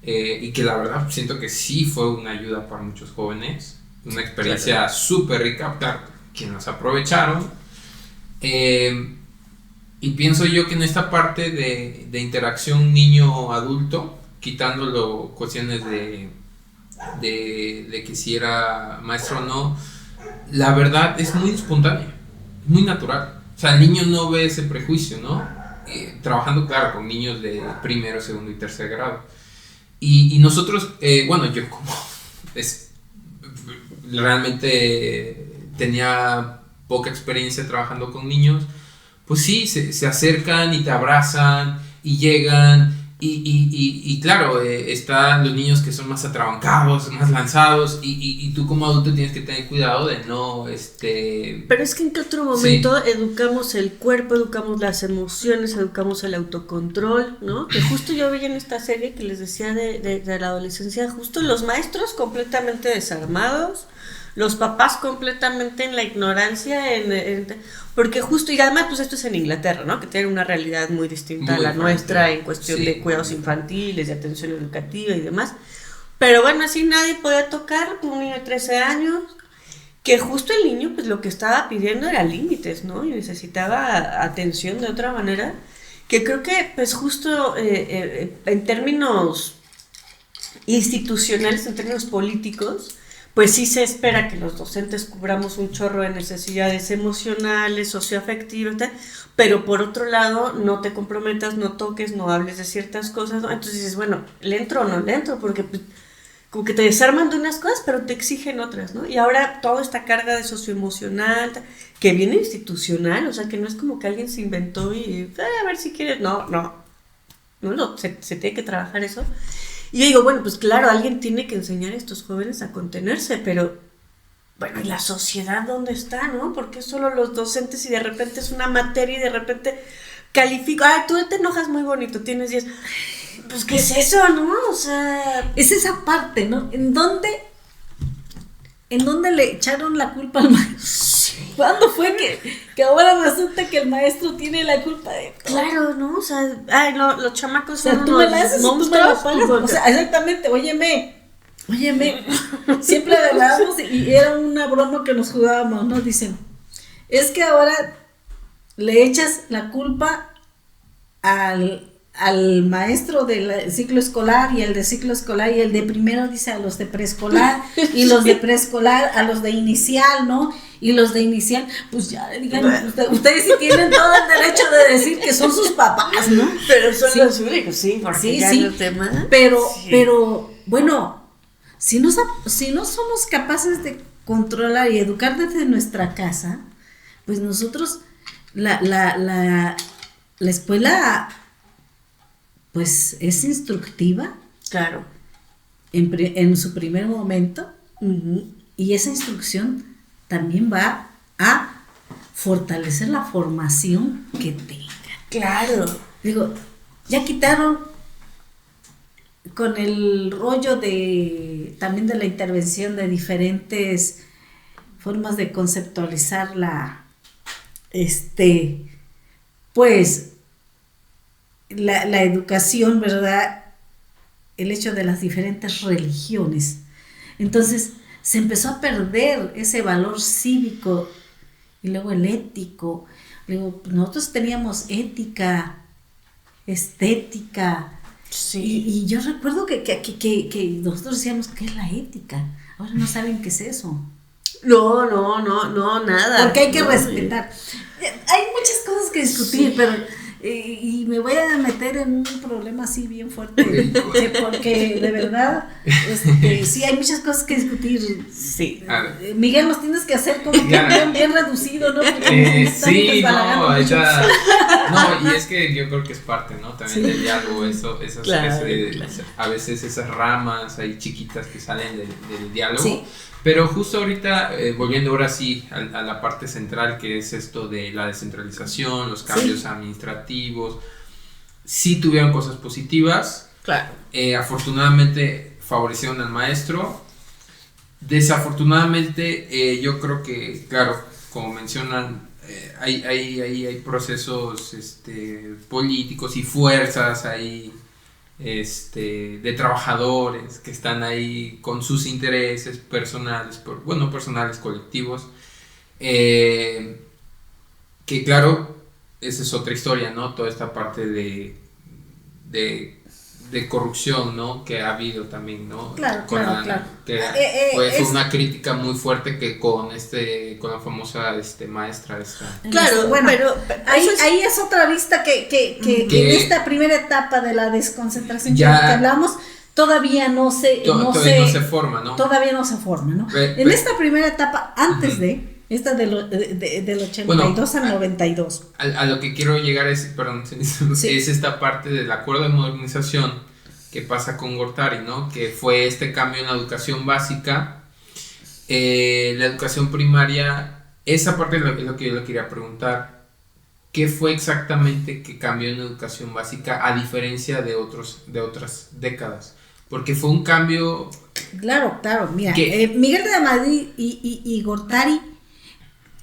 y que la verdad siento que sí fue una ayuda para muchos jóvenes, una experiencia súper rica, claro, quienes aprovecharon, y pienso yo que en esta parte de interacción niño-adulto, quitándolo cuestiones de que si era maestro o no, la verdad es muy espontánea, muy natural. O sea, el niño no ve ese prejuicio, ¿no? Trabajando, claro, con niños de primero, segundo y tercer grado. Y nosotros, bueno, yo como realmente tenía poca experiencia trabajando con niños, pues sí, se acercan y te abrazan y llegan Y claro, están los niños que son más atrabancados, más lanzados, y tú como adulto tienes que tener cuidado de no, Pero es que en qué otro momento educamos el cuerpo, educamos las emociones, educamos el autocontrol, ¿no? Que justo yo vi en esta serie que les decía de la adolescencia, justo los maestros completamente desarmados, los papás completamente en la ignorancia, porque justo, y además pues esto es en Inglaterra, ¿no? Que tiene una realidad muy distinta a la nuestra en cuestión de cuidados infantiles, de atención educativa y demás. Pero bueno, así nadie podía tocar un niño de 13 años, que justo el niño pues lo que estaba pidiendo era límites, ¿no? Y necesitaba atención de otra manera, que creo que pues justo en términos institucionales, en términos políticos, pues sí se espera que los docentes cubramos un chorro de necesidades emocionales, socioafectivas, pero por otro lado, no te comprometas, no toques, no hables de ciertas cosas, ¿no? Entonces dices, bueno, ¿le entro o no le entro? Porque pues, como que te desarman de unas cosas, pero te exigen otras, ¿no? Y ahora toda esta carga de socioemocional, que viene institucional, o sea, que no es como que alguien se inventó y, a ver si quieres, se tiene que trabajar eso. Y yo digo, bueno, pues claro, alguien tiene que enseñar a estos jóvenes a contenerse, pero bueno, ¿y la sociedad dónde está, no? Porque solo los docentes y de repente es una materia y de repente califica, tú te enojas muy bonito, tienes 10, pues ¿qué es eso, no? O sea... Es esa parte, ¿no? ¿En dónde le echaron la culpa al maestro? ¿Cuándo fue que ahora resulta que el maestro tiene la culpa de todo? Claro, ¿no? O sea, los chamacos son tú me la haces y tú me la pagas. O sea, exactamente, óyeme, siempre hablábamos y era una broma que nos jugábamos, ¿no? Dicen, es que ahora le echas la culpa al maestro del ciclo escolar y el de ciclo escolar y el de primero dice a los de preescolar y los de preescolar a los de inicial, ¿no? Y los de inicial, pues ya digan, ustedes sí tienen todo el derecho de decir que son sus papás, ¿no? Pero son los únicos, sí, porque ya el tema. Pero bueno, si no somos capaces de controlar y educar desde nuestra casa, pues nosotros la escuela pues es instructiva, claro, en su primer momento, y esa instrucción también va a fortalecer la formación que tengan. Claro. Digo, ya quitaron con el rollo también de la intervención de diferentes formas de conceptualizar pues la educación, ¿verdad? El hecho de las diferentes religiones. Entonces se empezó a perder ese valor cívico y luego el ético. Luego, nosotros teníamos ética, estética. Sí. Y yo recuerdo que nosotros decíamos, ¿qué es la ética? Ahora no saben qué es eso. No, nada. Porque hay que respetar. Hay muchas cosas que discutir, pero y me voy a meter en un problema así bien fuerte, porque de verdad sí hay muchas cosas que discutir. Sí. Miguel, nos tienes que hacer como bien reducido, ¿no? Sí, no, y es que yo creo que es parte, ¿no? También del diálogo, a veces esas ramas ahí chiquitas que salen del diálogo. Sí. Pero justo ahorita, volviendo ahora sí a la parte central, que es esto de la descentralización, los cambios administrativos, sí tuvieron cosas positivas. Claro. Afortunadamente favorecieron al maestro. Desafortunadamente, yo creo que, claro, como mencionan, hay procesos políticos y fuerzas ahí. De trabajadores que están ahí con sus intereses personales, colectivos, que claro, esa es otra historia, ¿no? Toda esta parte de corrupción, ¿no? Que ha habido también, ¿no? Claro. Que fue una crítica muy fuerte que con la famosa maestra esta. Claro, bueno, pero ahí es otra vista que en esta primera etapa de la desconcentración que hablamos todavía no se forma, ¿no? Todavía no se forma, ¿no? En esta primera etapa, antes de Esta del 82 al 92. A lo que quiero llegar es, perdón, es esta parte del acuerdo de modernización que pasa con Gortari, ¿no? Que fue este cambio en la educación básica, la educación primaria. Esa parte es lo que yo le quería preguntar. ¿Qué fue exactamente que cambió en la educación básica a diferencia de otras décadas? Porque fue un cambio... Claro, mira, Miguel de Madrid y Gortari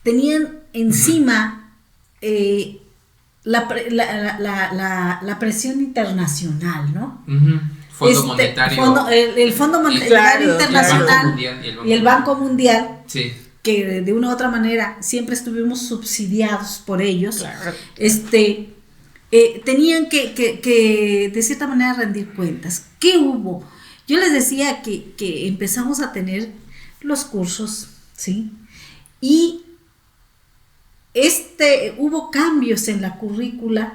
tenían encima la presión internacional, ¿no? Fondo monetario. El Fondo Monetario Internacional y el Banco Mundial. Sí. Que de una u otra manera siempre estuvimos subsidiados por ellos. Claro. Tenían que de cierta manera rendir cuentas. ¿Qué hubo? Yo les decía que empezamos a tener los cursos, ¿sí? Y hubo cambios en la currícula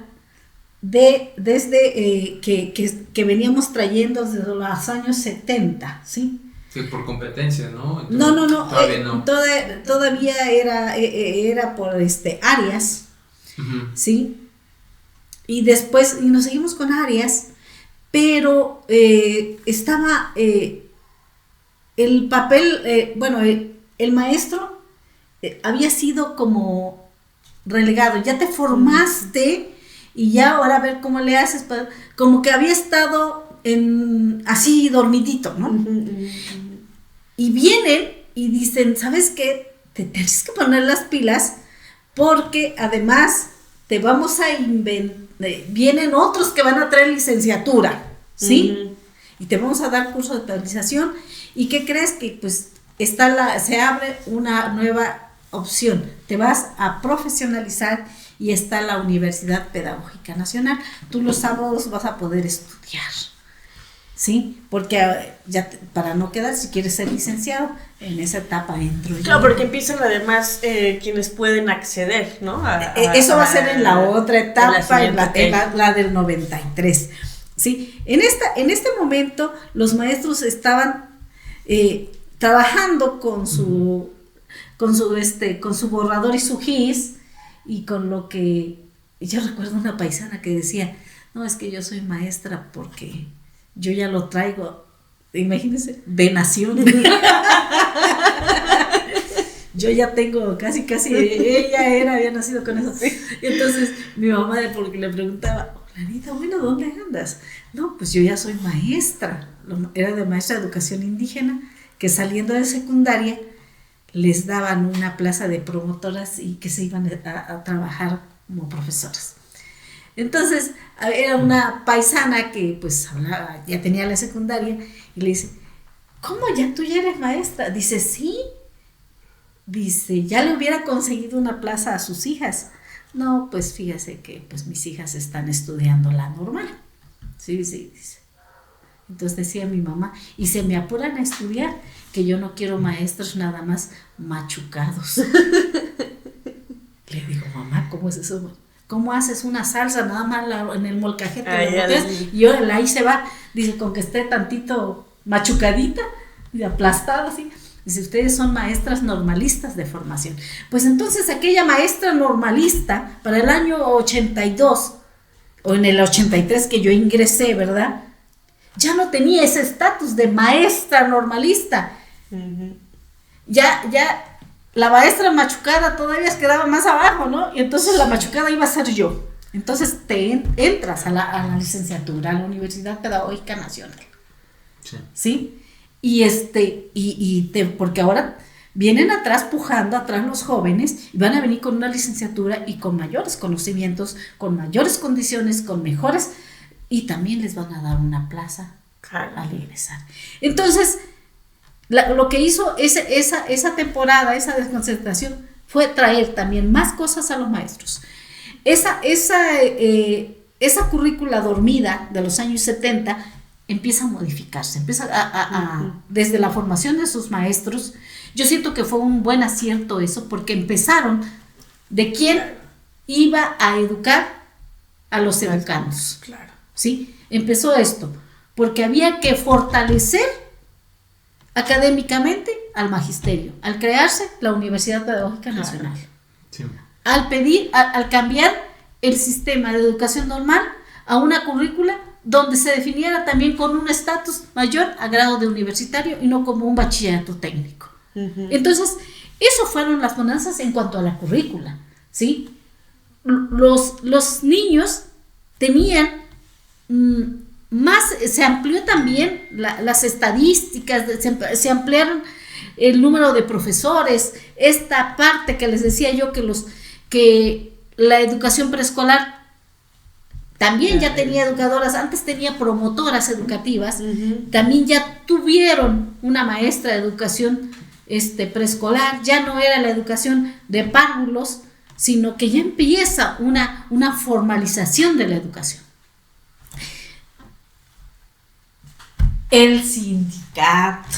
desde que veníamos trayendo desde los años 70, ¿sí? Sí, por competencia, ¿no? Entonces, no. Todavía no. Todavía era por áreas, ¿sí? Y después, y nos seguimos con áreas, pero estaba el papel, el maestro había sido como relegado, ya te formaste y ya ahora a ver cómo le haces, como que había estado así dormidito, ¿no? Y vienen y dicen, ¿sabes qué? Te tienes que poner las pilas porque además te vamos a vienen otros que van a traer licenciatura, ¿sí? Y te vamos a dar curso de actualización. ¿Y qué crees? Que pues se abre una nueva opción, te vas a profesionalizar y está la Universidad Pedagógica Nacional. Tú los sábados vas a poder estudiar, ¿sí? Porque ya para no quedar, si quieres ser licenciado, en esa etapa entro yo. Claro, porque empiezan además quienes pueden acceder, ¿no? Eso va a ser en la otra etapa, en la del 93, ¿sí? En este momento, los maestros estaban trabajando con su borrador y su GIS, y con lo que yo recuerdo una paisana que decía, no, es que yo soy maestra porque yo ya lo traigo, imagínense, de nación. Yo ya tengo casi, ella había nacido con eso. Y entonces mi mamá porque le preguntaba, Clarita, bueno, ¿dónde andas? No, pues yo ya soy maestra, era de maestra de educación indígena, que saliendo de secundaria les daban una plaza de promotoras y que se iban a trabajar como profesoras. Entonces, era una paisana que pues hablaba, ya tenía la secundaria, y le dice, ¿cómo tú ya eres maestra? Dice, sí. Dice, ya le hubiera conseguido una plaza a sus hijas. No, pues fíjese que pues mis hijas están estudiando la normal. Sí, dice. Entonces decía mi mamá, y se me apuran a estudiar, que yo no quiero maestros nada más machucados. Le digo, mamá, ¿cómo es eso? ¿Cómo haces una salsa nada más en el molcajete? Y ahí se va, dice, con que esté tantito machucadita y aplastada así. Dice, ustedes son maestras normalistas de formación. Pues entonces aquella maestra normalista, para el año 82, o en el 83 que yo ingresé, ¿verdad? Ya no tenía ese estatus de maestra normalista. Ya la maestra machucada todavía quedaba más abajo, ¿no? Y entonces la machucada iba a ser yo. Entonces te entras a la licenciatura, a la Universidad Pedagógica Nacional. ¿Sí? Porque ahora vienen pujando atrás los jóvenes, y van a venir con una licenciatura y con mayores conocimientos, con mayores condiciones, con mejores, y también les van a dar una plaza al egresar. Entonces, lo que hizo esa temporada, esa desconcentración, fue traer también más cosas a los maestros. Esa currícula dormida de los años 70 empieza a modificarse, desde la formación de sus maestros. Yo siento que fue un buen acierto eso, porque empezaron de quién iba a educar a los educandos. Claro. ¿Sí? Empezó esto, porque había que fortalecer académicamente al magisterio, al crearse la Universidad Pedagógica Nacional, Sí. al cambiar el sistema de educación normal a una currícula donde se definiera también con un estatus mayor a grado de universitario y no como un bachillerato técnico. Entonces, eso fueron las bonanzas en cuanto a la currícula, ¿sí? Los niños tenían más, se amplió también las estadísticas, se ampliaron el número de profesores, esta parte que les decía yo que la educación preescolar también ya tenía educadoras, antes tenía promotoras educativas, también ya tuvieron una maestra de educación preescolar, ya no era la educación de párvulos, sino que ya empieza una formalización de la educación. El sindicato.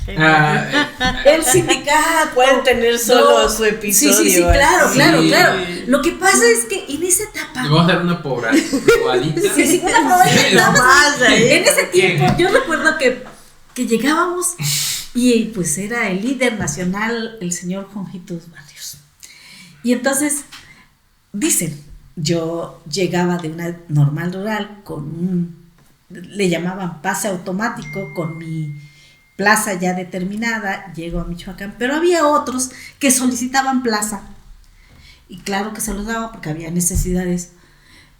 El sindicato. Pueden tener solo su episodio. Sí, claro, Sí. claro. Lo que pasa es que en esa etapa. Le vamos a dar una probadita. Sí, una probadita. Más ahí. En ese tiempo, yo recuerdo que llegábamos y pues era el líder nacional, el señor Juanjito Barrios. Y entonces, dicen, yo llegaba de una normal rural le llamaban pase automático, con mi plaza ya determinada, llego a Michoacán, pero había otros que solicitaban plaza, y claro que se los daba porque había necesidades,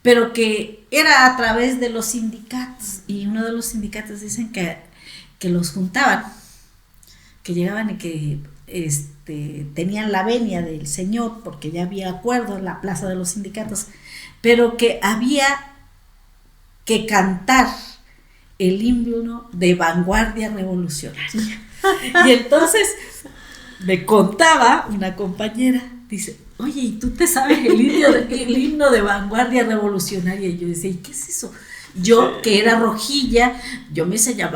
pero que era a través de los sindicatos, y uno de los sindicatos dicen que los juntaban, que llegaban y que tenían la venia del señor, porque ya había acuerdo en la plaza de los sindicatos, pero que había que cantar el himno de vanguardia revolucionaria. Y entonces me contaba una compañera, dice, oye, ¿y tú te sabes el himno de vanguardia revolucionaria? Y yo decía, ¿y qué es eso? Yo, que era rojilla, yo me sabía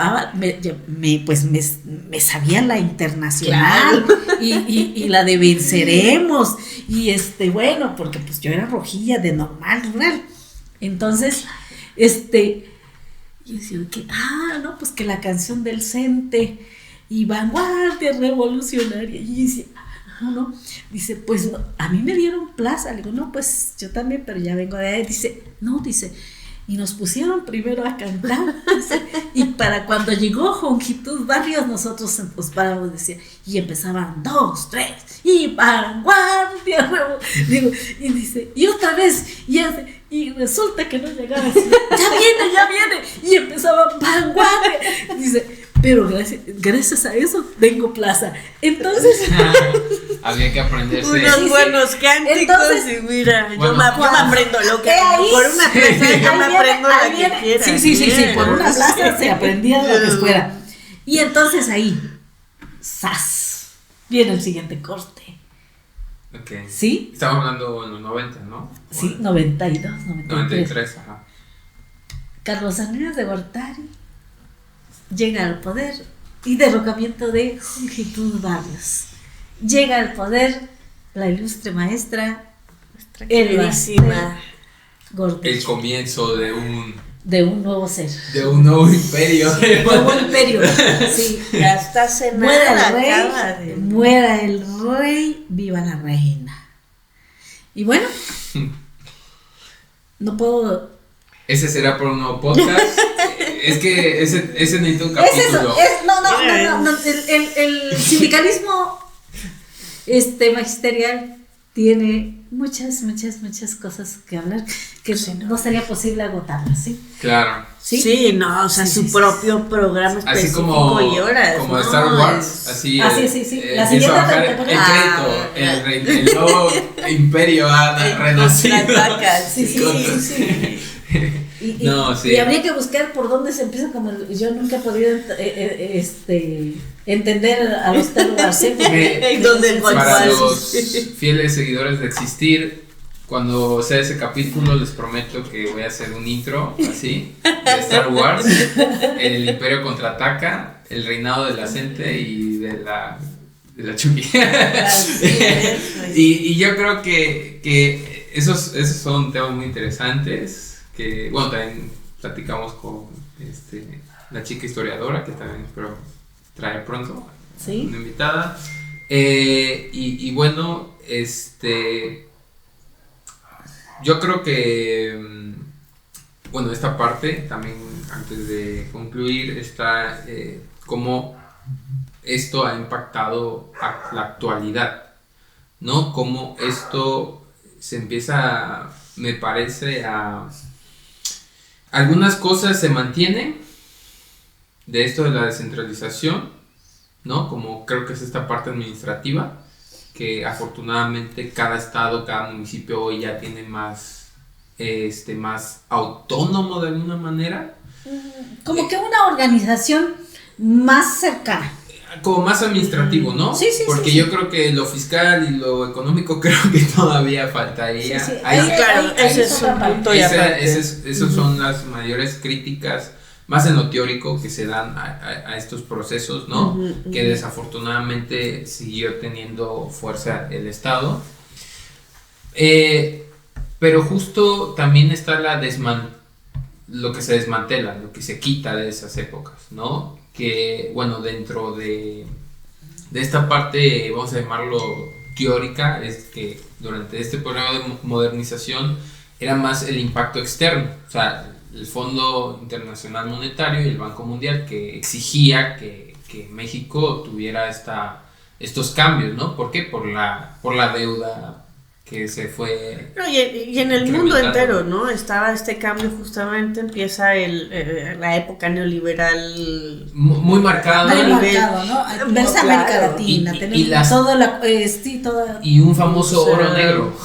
la internacional, claro. y la de venceremos, y bueno, porque pues yo era rojilla de normal rural. Entonces, yo decía, no, pues que la canción del CENTE y vanguardia revolucionaria. Y yo decía, no, dice, pues no, a mí me dieron plaza. Le digo, no, pues yo también, pero ya vengo de ahí. Dice, y nos pusieron primero a cantar, dice, y para cuando llegó Jongitud Barrios, nosotros nos paramos, decía, y empezaban 2, 3, y vanguardia, digo, y dice, y otra vez, y resulta que no llegaba así, ya viene, y empezaban vanguardia, dice, pero gracias a eso tengo plaza. Entonces había que aprenderse unos buenos cánticos. Entonces, y mira, bueno, yo me aprendo lo que por una plaza yo me aprendo la que quiera. Sí, por una plaza se aprendía lo que fuera. Y entonces ahí, ¡zas! Viene el siguiente corte. Ok. ¿Sí? Estamos hablando en los 90, ¿no? Sí, 92, 93, ajá. Carlos Aníbal de Gortari llega al poder y derrocamiento de Jongitud Barrios. Llega al poder la ilustre maestra, nuestra queridísima Gortari. El comienzo de un nuevo ser. De un nuevo imperio. Nuevo imperio. Sí. Ya está cenada. Muera el rey, viva la reina. Y bueno, no puedo. Ese será por un nuevo podcast. Es que ese necesita un capítulo. No. El sindicalismo magisterial tiene muchas cosas que hablar que no sería posible agotarlas, ¿sí? Claro. Sí, no, o sea, su propio programa específico así y horas. Como Star Wars, así. Sí. La siguiente el nuevo imperio ha renacido. Sí. Y habría que buscar por dónde se empieza, como yo nunca he podido entender a los Star Wars. Para los fieles seguidores de Existir, cuando sea ese capítulo les prometo que voy a hacer un intro así de Star Wars, el Imperio contraataca, el reinado de la Cente y de la Chucky. Y yo creo que esos son temas muy interesantes. Que bueno, también platicamos con la chica historiadora, que también espero traer pronto Sí. Una invitada. Y bueno, yo creo que, bueno, esta parte también, antes de concluir, está cómo esto ha impactado a la actualidad, ¿no? Cómo esto se empieza, me parece, algunas cosas se mantienen de esto de la descentralización, ¿no? Como creo que es esta parte administrativa, que afortunadamente cada estado, cada municipio hoy ya tiene más autónomo de alguna manera. Como que una organización más cercana. Como más administrativo, ¿no? Sí, sí, porque sí, yo sí. creo que lo fiscal y lo económico creo que todavía faltaría. Sí, sí. Claro, ese es otra un parte. punto y aparte. Esas son las mayores críticas, más en lo teórico, que se dan a estos procesos, ¿no? Que desafortunadamente siguió teniendo fuerza el Estado. Pero justo también está lo que se desmantela, lo que se quita de esas épocas, ¿no? Que, bueno, dentro de esta parte, vamos a llamarlo teórica, es que durante este programa de modernización era más el impacto externo, o sea, el Fondo Internacional Monetario y el Banco Mundial, que exigía que México tuviera estos cambios, ¿no? ¿Por qué? Por la deuda que se fue... No, y en el mundo entero, ¿no? Estaba este cambio, justamente empieza la época neoliberal. Muy marcado. Muy nivel- marcado, ¿no? Ves Claro. América Latina, Y tenemos las- toda. Y un famoso O sea, oro negro.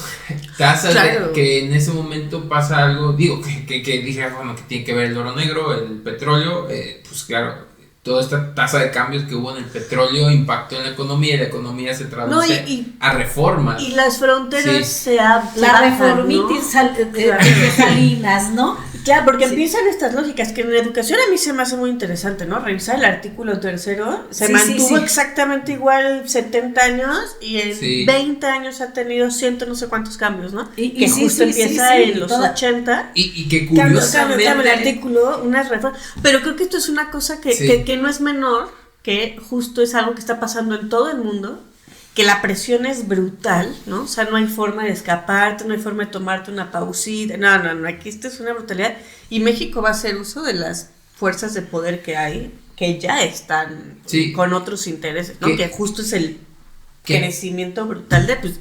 Tasas claro. que en ese momento pasa algo, digo, que dije, bueno, que tiene que ver el oro negro, el petróleo, pues claro, toda esta tasa de cambios que hubo en el petróleo impactó en la economía y la economía se traduce a reformas. Y las fronteras Sí. se La bajan, reformitis ¿no? de Salinas, ¿no? Claro, porque Sí. empiezan estas lógicas que en la educación a mí se me hace muy interesante, ¿no? Revisar el artículo 3º, se Sí, mantuvo sí, sí. exactamente igual 70 años y en Sí. 20 años ha tenido no sé cuántos cambios, ¿no? Y que sí, justo sí, sí, empieza sí, en los toda- 80. Y que Cambia curiosamente... el artículo, unas reformas. Pero creo que esto es una cosa que, Sí. que no es menor, que justo es algo que está pasando en todo el mundo, que la presión es brutal, ¿no? O sea, no hay forma de escaparte, no hay forma de tomarte una pausita. No, aquí esto es una brutalidad. Y México va a hacer uso de las fuerzas de poder que hay, que ya están Sí. con otros intereses, ¿no? Que- Que justo es el que- crecimiento brutal de, pues,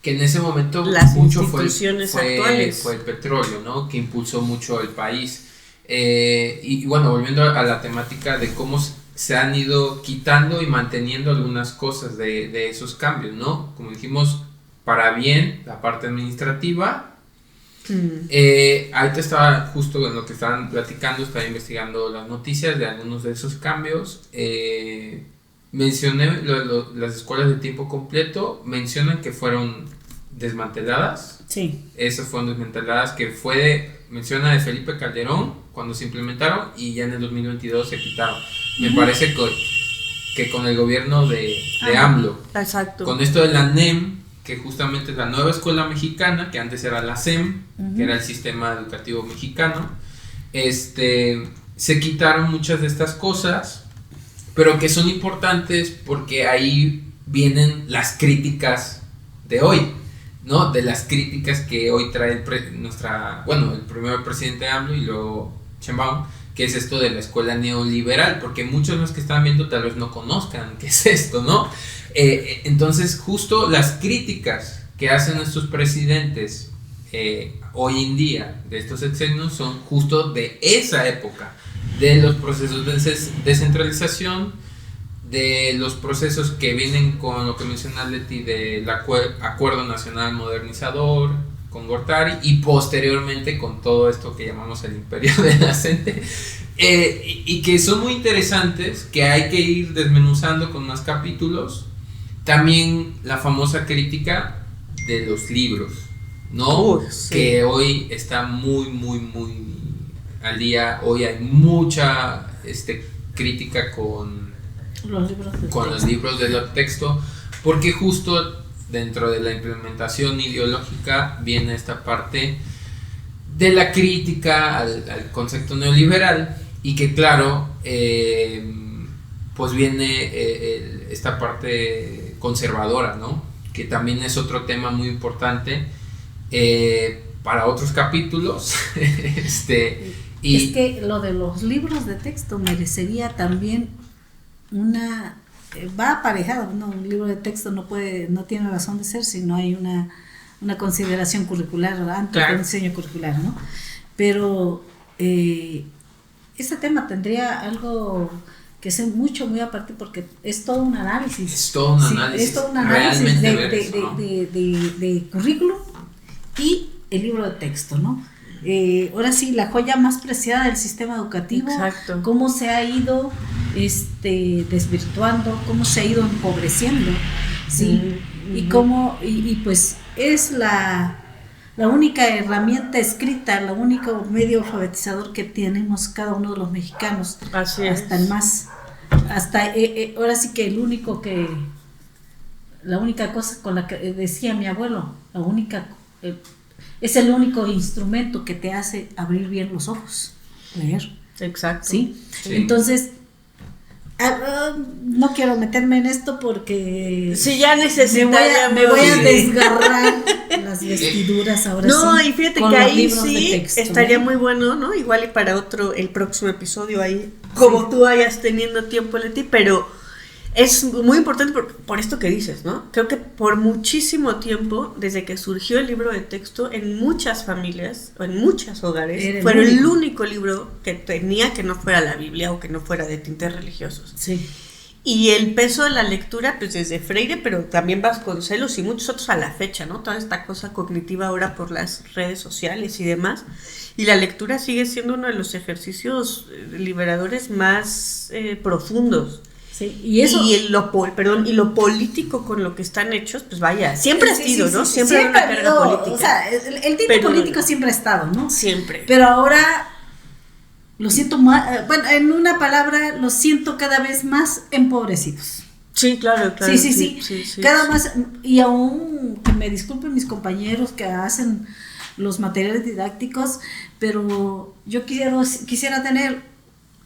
que en ese momento las mucho instituciones actuales. fue el petróleo, ¿no? Que impulsó mucho el país. Y bueno, volviendo a la temática de cómo se han ido quitando y manteniendo algunas cosas de esos cambios, ¿no? Como dijimos, para bien la parte administrativa. Ahorita estaba justo en lo que estaban platicando, estaba investigando las noticias de algunos de esos cambios. Mencioné las escuelas de tiempo completo, mencionan que fueron desmanteladas. Sí. Esas fueron desmanteladas, que menciona de Felipe Calderón cuando se implementaron y ya en el 2022 se quitaron. Me parece que con el gobierno de AMLO, Exacto. con esto de la NEM, que justamente es la nueva escuela mexicana, que antes era la SEM, que era el sistema educativo mexicano, se quitaron muchas de estas cosas, pero que son importantes porque ahí vienen las críticas de hoy, ¿no? De las críticas que hoy trae el primero presidente AMLO y luego Sheinbaum, que es esto de la escuela neoliberal, porque muchos de los que están viendo tal vez no conozcan qué es esto, ¿no? Entonces justo las críticas que hacen estos presidentes hoy en día de estos sexenios son justo de esa época, de los procesos de descentralización, de los procesos que vienen con lo que menciona Leti del Acuerdo Nacional Modernizador con Gortari y posteriormente con todo esto que llamamos el Imperio de la Gente, y que son muy interesantes, que hay que ir desmenuzando con más capítulos. También la famosa crítica de los libros, ¿no? Sí. Que hoy está muy al día. Hoy hay mucha crítica con los libros de texto, porque justo dentro de la implementación ideológica viene esta parte de la crítica al concepto neoliberal, y que claro, pues viene esta parte conservadora, ¿no? Que también es otro tema muy importante para otros capítulos. Y es que lo de los libros de texto merecería también una... va aparejado, ¿no? Un libro de texto no tiene razón de ser si no hay una consideración curricular antes del diseño curricular, ¿no? Pero este tema tendría algo que ser muy aparte, porque es todo un análisis. Es todo un análisis. Es todo un análisis realmente de currículum y el libro de texto, ¿no? Ahora sí, la joya más preciada del sistema educativo. Exacto. Cómo se ha ido desvirtuando, cómo se ha ido empobreciendo, ¿sí? Y cómo, y pues es la única herramienta escrita, el único medio alfabetizador que tenemos cada uno de los mexicanos. Así hasta es. el más, hasta ahora sí que la única cosa con la que decía mi abuelo, es el único instrumento que te hace abrir bien los ojos, leer. Exacto. ¿Sí? Entonces, no quiero meterme en esto porque sí, ya necesitaríamos. me voy a desgarrar las vestiduras ahora. No, sí, y fíjate con que los ahí libros de sí texto, estaría muy bueno, ¿no? Igual y para el próximo episodio ahí, como tú vayas teniendo tiempo, Leti, pero es muy importante por esto que dices, ¿no? Creo que por muchísimo tiempo, desde que surgió el libro de texto, en muchas familias, o en muchos hogares, fue el único libro que tenía que no fuera la Biblia o que no fuera de tintes religiosos. Sí. Y el peso de la lectura, pues desde Freire, pero también Vasconcelos y muchos otros a la fecha, ¿no? Toda esta cosa cognitiva ahora por las redes sociales y demás. Y la lectura sigue siendo uno de los ejercicios liberadores más profundos. Sí, y eso. Y lo político con lo que están hechos, pues vaya, siempre ha sido, ¿no? Siempre hay una carga política. O sea, el tinte político siempre ha estado, ¿no? Siempre. Pero ahora lo siento más, bueno, en una palabra, lo siento cada vez más empobrecidos. Sí, claro. Sí. Cada más, y aún que me disculpen mis compañeros que hacen los materiales didácticos, pero yo quisiera tener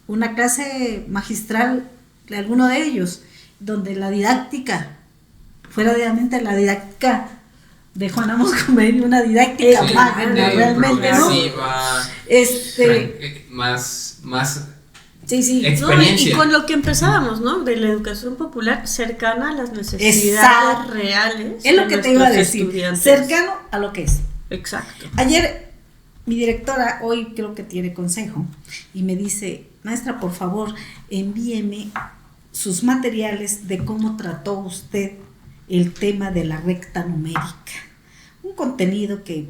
una clase magistral de alguno de ellos, donde la didáctica fuera realmente la didáctica de Juan Amos Comedio, una didáctica magna, realmente, ¿no? Más sí. experiencia. Y con lo que empezábamos, ¿no? De la educación popular cercana a las necesidades reales. Es lo que te iba a decir, estudiantes. cercano a lo que es. Exacto. Ayer mi directora, hoy creo que tiene consejo, y me dice: maestra, por favor, envíeme sus materiales de cómo trató usted el tema de la recta numérica. Un contenido que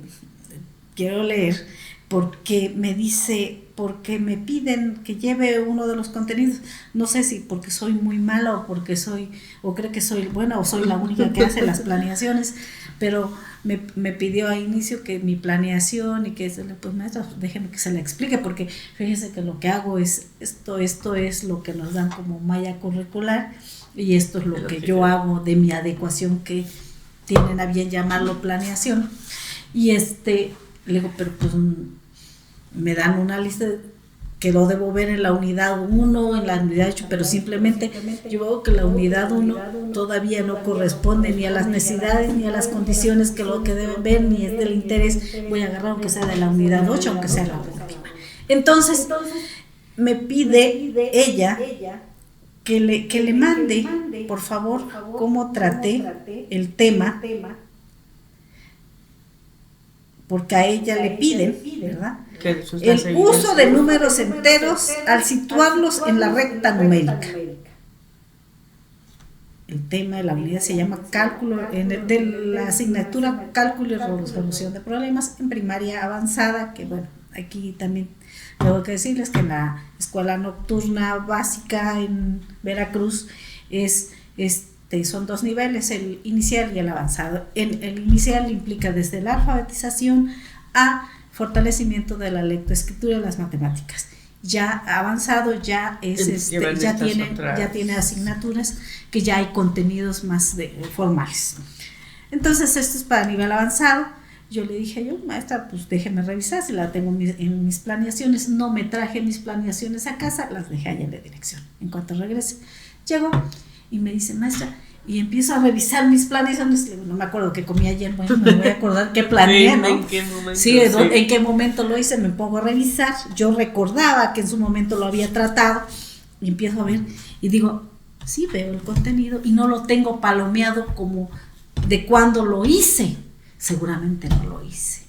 quiero leer porque me piden que lleve uno de los contenidos. No sé si porque soy muy mala o creo que soy buena o soy la única que hace las planeaciones, pero me pidió a inicio que mi planeación y que pues maestra, déjeme que se la explique, porque fíjese que lo que hago es esto es lo que nos dan como malla curricular y esto es lo que yo hago de mi adecuación, que tienen a bien llamarlo planeación. Y le digo, pero pues me dan una lista que lo debo ver en la unidad 1, en la unidad 8, pero simplemente yo veo que la unidad 1 todavía no corresponde ni a las necesidades ni a las condiciones que lo que deben ver, ni es del interés. Voy a agarrar aunque sea de la unidad 8, aunque sea la última. Entonces me pide ella que le mande, por favor, cómo traté el tema, porque a ella le piden, ¿verdad?, el uso de números enteros al situarlos en la recta numérica. El tema de la unidad se llama cálculo, de la asignatura cálculo y resolución de problemas en primaria avanzada, que bueno, aquí también tengo que decirles que en la escuela nocturna básica en Veracruz son 2 niveles, el inicial y el avanzado. El inicial implica desde la alfabetización a fortalecimiento de la lectoescritura y las matemáticas. Ya avanzado ya tiene asignaturas que ya hay contenidos más formales. Entonces esto es para nivel avanzado. Yo le dije maestra, pues déjeme revisar si la tengo en mis planeaciones. No me traje mis planeaciones a casa, las dejé allá en la dirección. En cuanto regrese, Llegó y me dice, maestra, y empiezo a revisar mis planes, no me acuerdo qué comí ayer, bueno, me voy a acordar qué planeé, ¿no? ¿En qué momento? Sí, en qué momento lo hice, me pongo a revisar, yo recordaba que en su momento lo había tratado, y empiezo a ver, y digo, sí, veo el contenido, y no lo tengo palomeado como de cuando lo hice, seguramente no lo hice.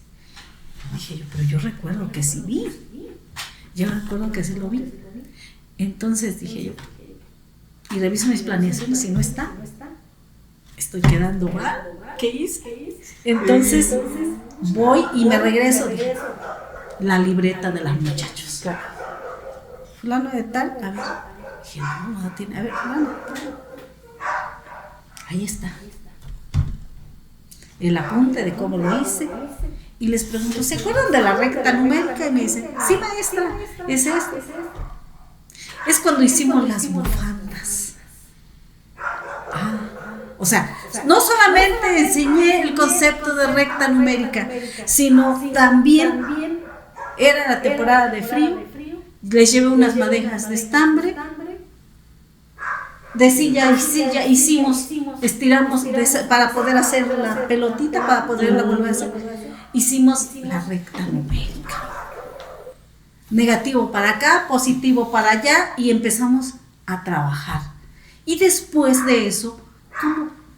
Dije yo, pero yo recuerdo que sí vi, yo recuerdo que sí lo vi. Entonces dije yo, y reviso mis planeaciones y no está, estoy quedando mal, ¿qué hice? Entonces voy y me regreso, dije, la libreta de los muchachos. Fulano de tal, a ver, dije, no tiene, a ver, fulano, ahí está. El apunte de cómo lo hice. Y les pregunto, ¿se acuerdan de la recta numérica? Y me dicen, sí, maestra, es esto. Es cuando hicimos las bufandas. O sea, no solamente enseñé el concepto de recta numérica, sino también era la temporada de frío. Les llevé unas madejas de estambre. De silla y silla estiramos para poder hacer la pelotita, para poderla volver a hacer. Hicimos la recta numérica. Negativo para acá, positivo para allá, y empezamos a trabajar. Y después de eso,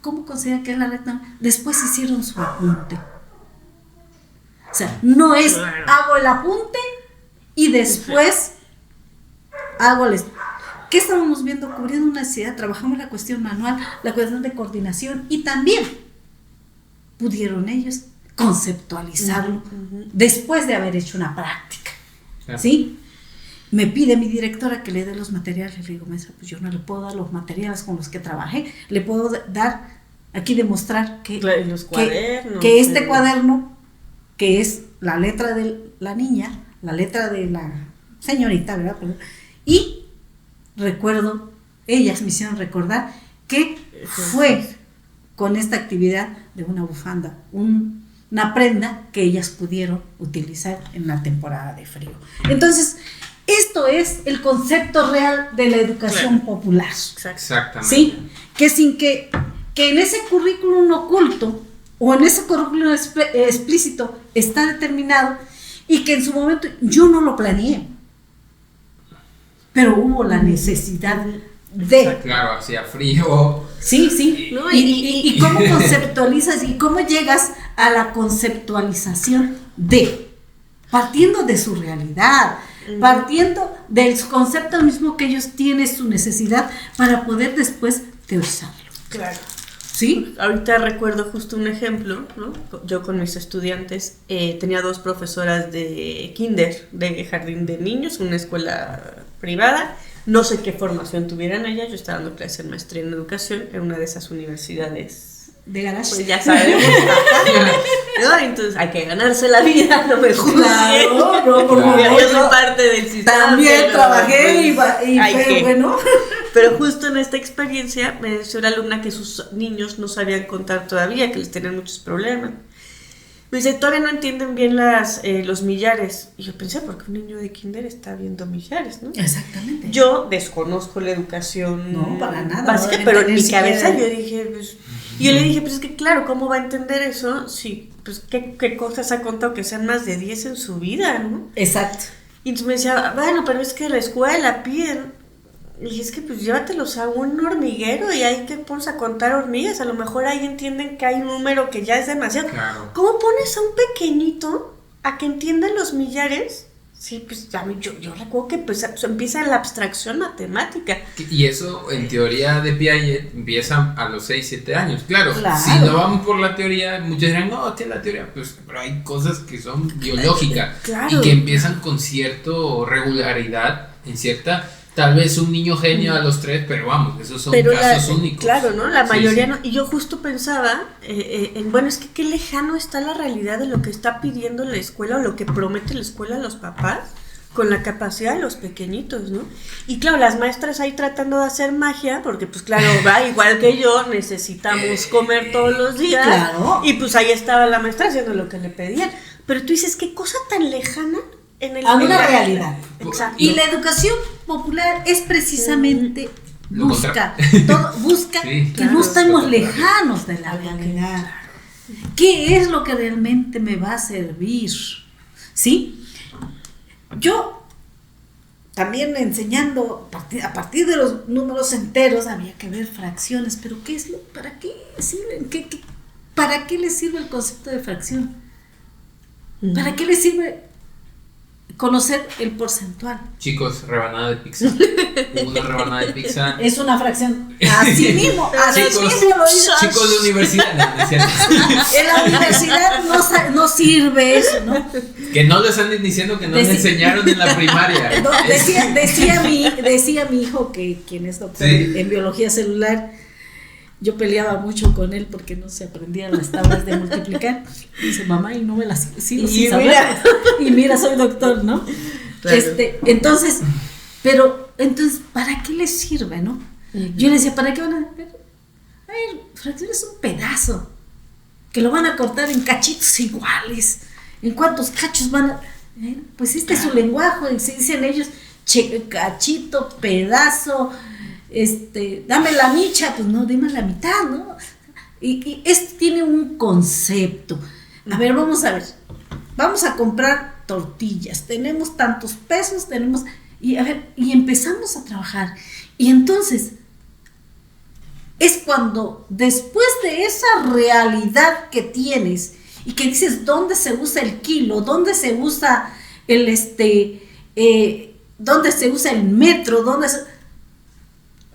¿cómo consideran que es la recta? Después hicieron su apunte. O sea, no es hago el apunte y después hago el... ¿Qué estábamos viendo? Cubriendo una necesidad, trabajamos la cuestión manual, la cuestión de coordinación, y también pudieron ellos conceptualizarlo después de haber hecho una práctica. ¿Sí? Me pide mi directora que le dé los materiales. Le digo, maestra, pues yo no le puedo dar los materiales con los que trabajé, le puedo dar, aquí demostrar que este cuaderno, que es la letra de la niña, la letra de la señorita, ¿verdad? Y recuerdo, ellas me hicieron recordar que fue con esta actividad de una bufanda, una prenda que ellas pudieron utilizar en la temporada de frío. Entonces, esto es el concepto real de la educación popular. Exactamente. ¿Sí? Que sin que en ese currículum oculto o en ese currículum explícito está determinado, y que en su momento yo no lo planeé, pero hubo la necesidad de... Claro, hacía frío. Sí. ¿No? Y cómo conceptualizas y cómo llegas a la conceptualización partiendo de su realidad, partiendo del concepto mismo que ellos tienen, su necesidad, para poder después teorizarlo. Claro. ¿Sí? Ahorita recuerdo justo un ejemplo, ¿no? Yo con mis estudiantes tenía 2 profesoras de kinder, de jardín de niños, una escuela privada. No sé qué formación tuvieran ellas, yo estaba dando clases en maestría en educación en una de esas universidades de garage. Pues ya sabemos, ¿no? Entonces hay que ganarse la vida, no me juzguen. Claro, no, por favor. Yo soy parte del sistema. También trabajé pues, y fue bueno. Pero justo en esta experiencia me decía una alumna que sus niños no sabían contar todavía, que les tenían muchos problemas. Me dice, todavía no entienden bien los millares. Y yo pensé, porque un niño de kinder está viendo millares, ¿no? Exactamente. Yo desconozco la educación no, para nada, básica, pero en mi cabeza yo dije, pues... Y yo le dije, pues es que claro, ¿cómo va a entender eso? Sí, pues ¿qué cosas ha contado que sean más de 10 en su vida, no? Exacto. Y entonces me decía, bueno, pero es que la escuela piden... Y dije, es que pues llévatelos a un hormiguero y ahí te pones a contar hormigas. A lo mejor ahí entienden que hay un número que ya es demasiado. Claro. ¿Cómo pones a un pequeñito a que entienda los millares? Sí, pues a mí, yo recuerdo que pues, empieza la abstracción matemática. Y eso en teoría de Piaget empieza a los 6, 7 años. Claro, si no vamos por la teoría, muchos dirán, no, tiene la teoría, pues, pero hay cosas que son biológicas. Claro. Y que empiezan con cierta regularidad, en cierta... Tal vez un niño genio a los 3, pero vamos, esos son casos únicos. Claro, ¿no? La mayoría sí. no. Y yo justo pensaba, bueno, es que qué lejano está la realidad de lo que está pidiendo la escuela o lo que promete la escuela a los papás con la capacidad de los pequeñitos, ¿no? Y claro, las maestras ahí tratando de hacer magia, porque pues claro, va igual que yo, necesitamos comer todos los días. Claro. Y pues ahí estaba la maestra haciendo lo que le pedían. Pero tú dices, qué cosa tan lejana a una realidad. Exacto. Y la educación popular es precisamente busca Sí, que claro, no estemos es lo contrario. lejanos de la realidad. ¿Qué es lo que realmente me va a servir? ¿Sí? Yo también enseñando a partir de los números enteros había que ver fracciones, pero ¿para qué sirven? ¿Para qué le sirve el concepto de fracción? ¿Para qué le sirve conocer el porcentual? Chicos, rebanada de pizza. Hubo una rebanada de pizza. Es una fracción. Así mismo Chicos, lo dice. chicos de universidad, no, es cierto. En la universidad no sirve eso, ¿no? Que no les anden diciendo que no les enseñaron en la primaria. No, decía mi hijo, quien es doctor Sí. en biología celular, yo peleaba mucho con él porque no se aprendía las tablas de multiplicar. Dice, mamá, y no me las sigo sin saber. Y mira, soy doctor, ¿no? Claro. Entonces, ¿para qué les sirve, no? Yo le decía, ¿para qué van a ver? A ver, fracción es un pedazo que lo van a cortar en cachitos iguales. ¿En cuántos cachos van a...? Pues es su lenguaje, se dicen ellos, cachito, pedazo, dame la micha, pues no, dime la mitad, ¿no? Y esto tiene un concepto. A ver, vamos a comprar tortillas, tenemos tantos pesos, y empezamos a trabajar. Y entonces, es cuando después de esa realidad que tienes, y que dices, ¿dónde se usa el kilo? ¿Dónde se usa dónde se usa el metro?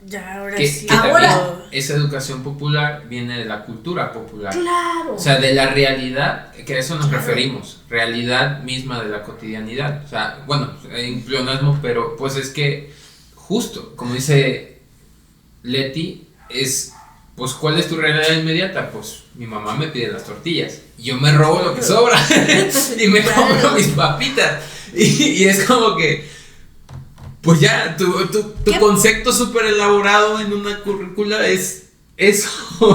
Ya, ahora Que sí. también esa educación popular viene de la cultura popular. Claro. O sea, de la realidad, que a eso nos referimos, realidad misma de la cotidianidad. O sea, bueno, en pleonasmo, pero pues es que justo, como dice Leti, pues ¿cuál es tu realidad inmediata? Pues mi mamá me pide las tortillas, y yo me robo lo que sobra y me compro mis papitas. Y es como que, pues ya, tu concepto súper elaborado en una currícula es eso.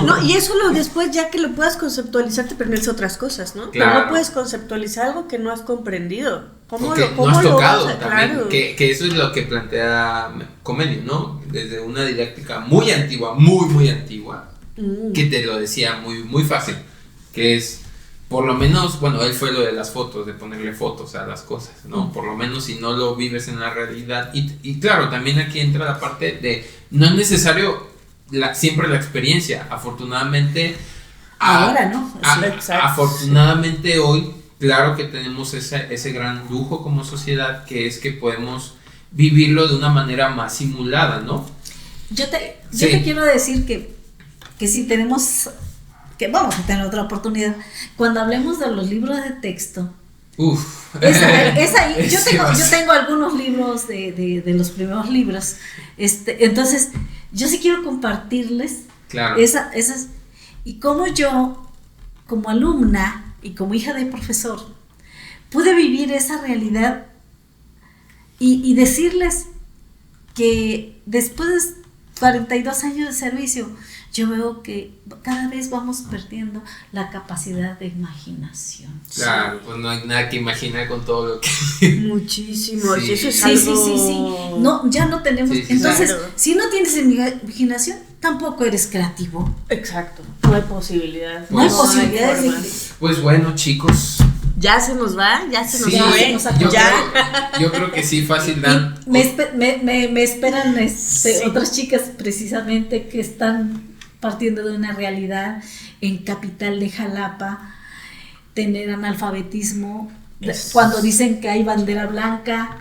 No, y eso después, ya que lo puedas conceptualizar, te permites otras cosas, ¿no? Claro. Pero no puedes conceptualizar algo que no has comprendido. ¿Cómo no has tocado vas a- también, claro. que eso es lo que plantea Comenio, ¿no? Desde una didáctica muy antigua, muy antigua, que te lo decía muy fácil, que es, por lo menos, bueno, él fue lo de las fotos, de ponerle fotos a las cosas, ¿no? Por lo menos si no lo vives en la realidad, y claro, también aquí entra la parte de, no es necesario siempre la experiencia, afortunadamente, Ahora, ¿no? Exacto. afortunadamente hoy, claro que tenemos ese gran lujo como sociedad, que es que podemos vivirlo de una manera más simulada, ¿no? Yo te Sí. quiero decir que si tenemos, que vamos a tener otra oportunidad, cuando hablemos de los libros de texto, Uf. es ahí. Yo Sí, tengo algunos libros de los primeros libros, entonces yo sí quiero compartirles Claro. esas, y cómo yo, como alumna y como hija de profesor, pude vivir esa realidad y decirles que después de 42 años de servicio, yo veo que cada vez vamos perdiendo la capacidad de imaginación. Claro, pues no hay nada que imaginar con todo lo que... Muchísimo. Sí. Y eso es Sí, algo... sí. No, ya no tenemos. Sí, sí, entonces, claro. si no tienes imaginación, tampoco eres creativo. Exacto. No hay posibilidad. No hay Pues, posibilidades de... forma. Pues bueno, chicos, Ya se nos va, ya se nos sí, fue. se nos acabó. yo creo que sí, fácil dan. Y me esperan Sí. otras chicas precisamente que están partiendo de una realidad en capital de Jalapa, tener analfabetismo, cuando dicen que hay bandera blanca,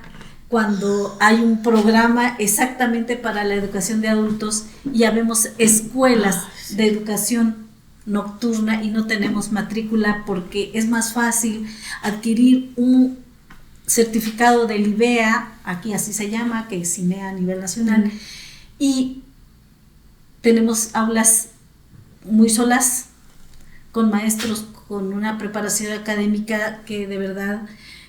cuando hay un programa exactamente para la educación de adultos y habemos escuelas de educación nocturna y no tenemos matrícula porque es más fácil adquirir un certificado del IBEA, aquí así se llama, que es INEA a nivel nacional, y tenemos aulas muy solas, con maestros con una preparación académica que de verdad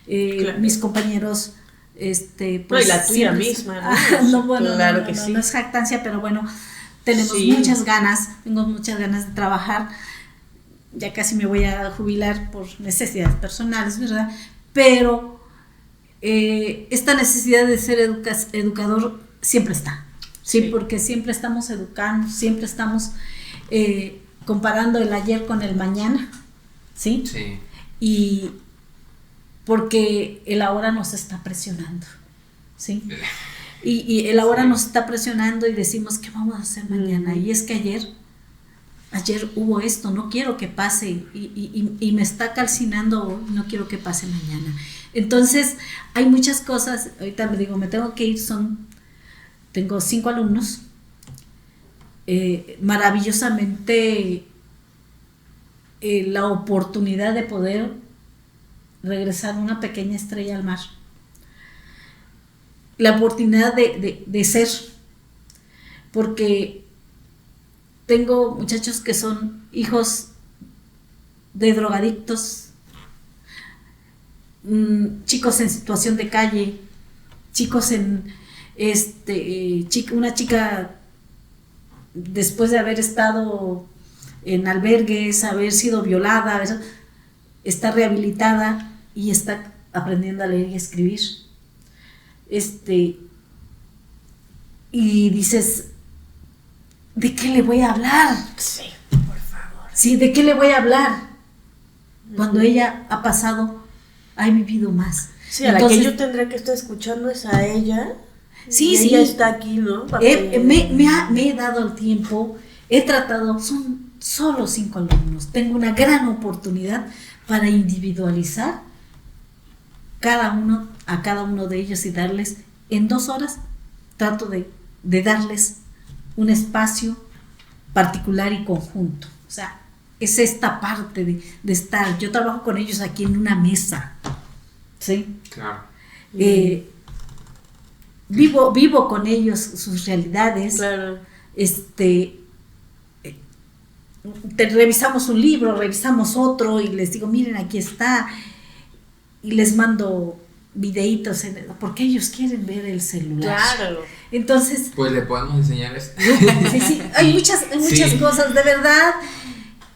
Claro. mis compañeros pues No, y la tuya siempre- misma, ¿no? no, bueno, Claro no, que no, sí. no es jactancia, pero bueno, tenemos Sí. muchas ganas, tengo muchas ganas de trabajar. Ya casi me voy a jubilar por necesidades personales, ¿verdad? Pero esta necesidad de ser educador siempre está. Sí, porque siempre estamos educando, siempre estamos comparando el ayer con el mañana, ¿sí? Sí. Y porque el ahora nos está presionando, ¿sí? Y el ahora nos está presionando y decimos, ¿qué vamos a hacer mañana? Y es que ayer hubo esto, no quiero que pase y me está calcinando hoy, no quiero que pase mañana. Entonces, hay muchas cosas, ahorita me digo, me tengo que ir, tengo 5 alumnos, maravillosamente la oportunidad de poder regresar una pequeña estrella al mar, la oportunidad de ser, porque tengo muchachos que son hijos de drogadictos, chicos en situación de calle, chicos en una chica después de haber estado en albergues, haber sido violada, está rehabilitada y está aprendiendo a leer y escribir. Y dices, ¿de qué le voy a hablar? Sí, por favor. Sí, ¿de qué le voy a hablar? Cuando ella ha vivido más. Sí, a entonces, la que yo tendré que estar escuchando es a ella. Sí, y ella está aquí, ¿no? Me he dado el tiempo, he tratado, son solo 5 alumnos. Tengo una gran oportunidad para individualizar a cada uno de ellos y darles, en 2 horas, trato de darles un espacio particular y conjunto. O sea, es esta parte de estar. Yo trabajo con ellos aquí en una mesa, ¿sí? Claro. Vivo con ellos sus realidades. Claro. Revisamos un libro, revisamos otro y les digo, miren, aquí está, y les mando videitos porque ellos quieren ver el celular. Claro. Entonces, pues le podemos enseñar esto. Sí, hay muchas cosas, de verdad.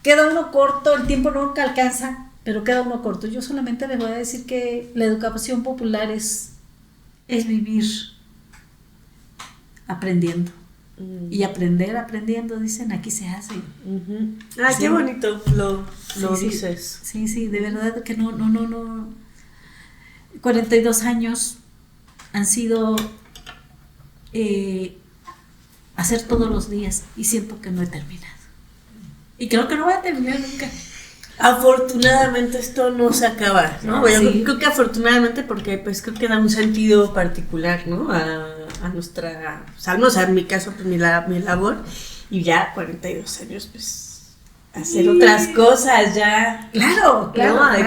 Queda uno corto, el tiempo nunca alcanza, pero queda uno corto. Yo solamente les voy a decir que la educación popular es vivir aprendiendo. Y aprender aprendiendo, dicen, aquí se hace. Ah, sí. Qué bonito lo dices. Sí, de verdad que no. 42 años han sido hacer todos los días y siento que no he terminado. Y creo que no voy a terminar nunca. Afortunadamente esto no se acaba, ¿no? Bueno, creo que afortunadamente porque pues creo que da un sentido particular, ¿no? A nuestra, o sea, en mi caso, pues mi labor, y ya 42 años, pues hacer otras cosas ya. Claro.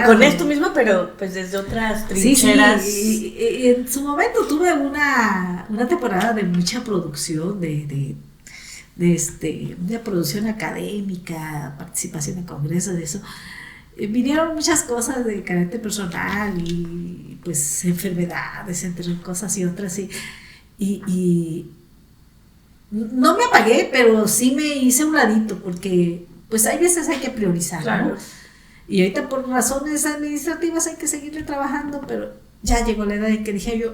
Con esto mismo, pero pues desde otras trincheras. Sí. Y en su momento tuve una temporada de mucha producción, de producción académica, participación en congresos, de eso. Vinieron muchas cosas de carácter personal y pues enfermedades, entre cosas y otras, y no me apagué, pero sí me hice un ladito, porque pues hay veces hay que priorizar, claro, ¿no? Y ahorita por razones administrativas hay que seguirle trabajando, pero ya llegó la edad en que dije yo,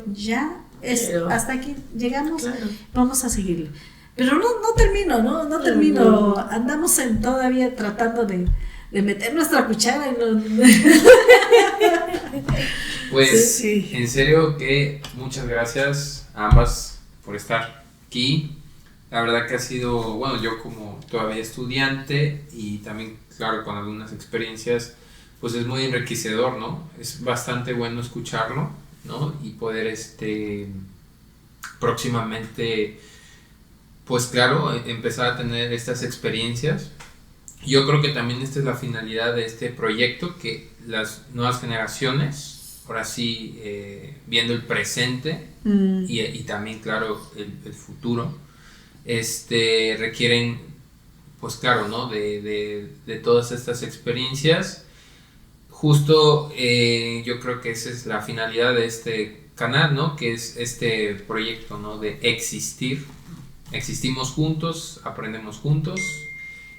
hasta aquí llegamos, claro, vamos a seguirle. Pero no termino, no termino. Andamos todavía tratando de meter nuestra cuchara en los... Pues, sí. En serio que muchas gracias a ambas por estar aquí. La verdad que ha sido, bueno, yo como todavía estudiante y también, claro, con algunas experiencias, pues es muy enriquecedor, ¿no? Es bastante bueno escucharlo, ¿no? Y poder, próximamente, pues claro, empezar a tener estas experiencias. Yo creo que también esta es la finalidad de este proyecto, que las nuevas generaciones, ahora sí, viendo el presente y también, claro, el futuro, requieren, pues claro, ¿no? De todas estas experiencias. Justo yo creo que esa es la finalidad de este canal, ¿no? Que es este proyecto, ¿no? De existir. Existimos juntos, aprendemos juntos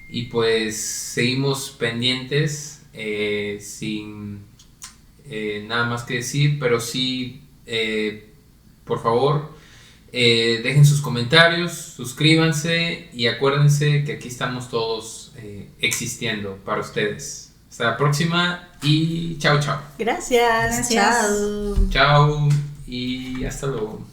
y pues seguimos pendientes, sin nada más que decir, pero sí, por favor, Dejen sus comentarios, suscríbanse y acuérdense que aquí estamos todos existiendo para ustedes. Hasta la próxima y chao, chao. Gracias. Gracias. Chao. Chao y hasta luego.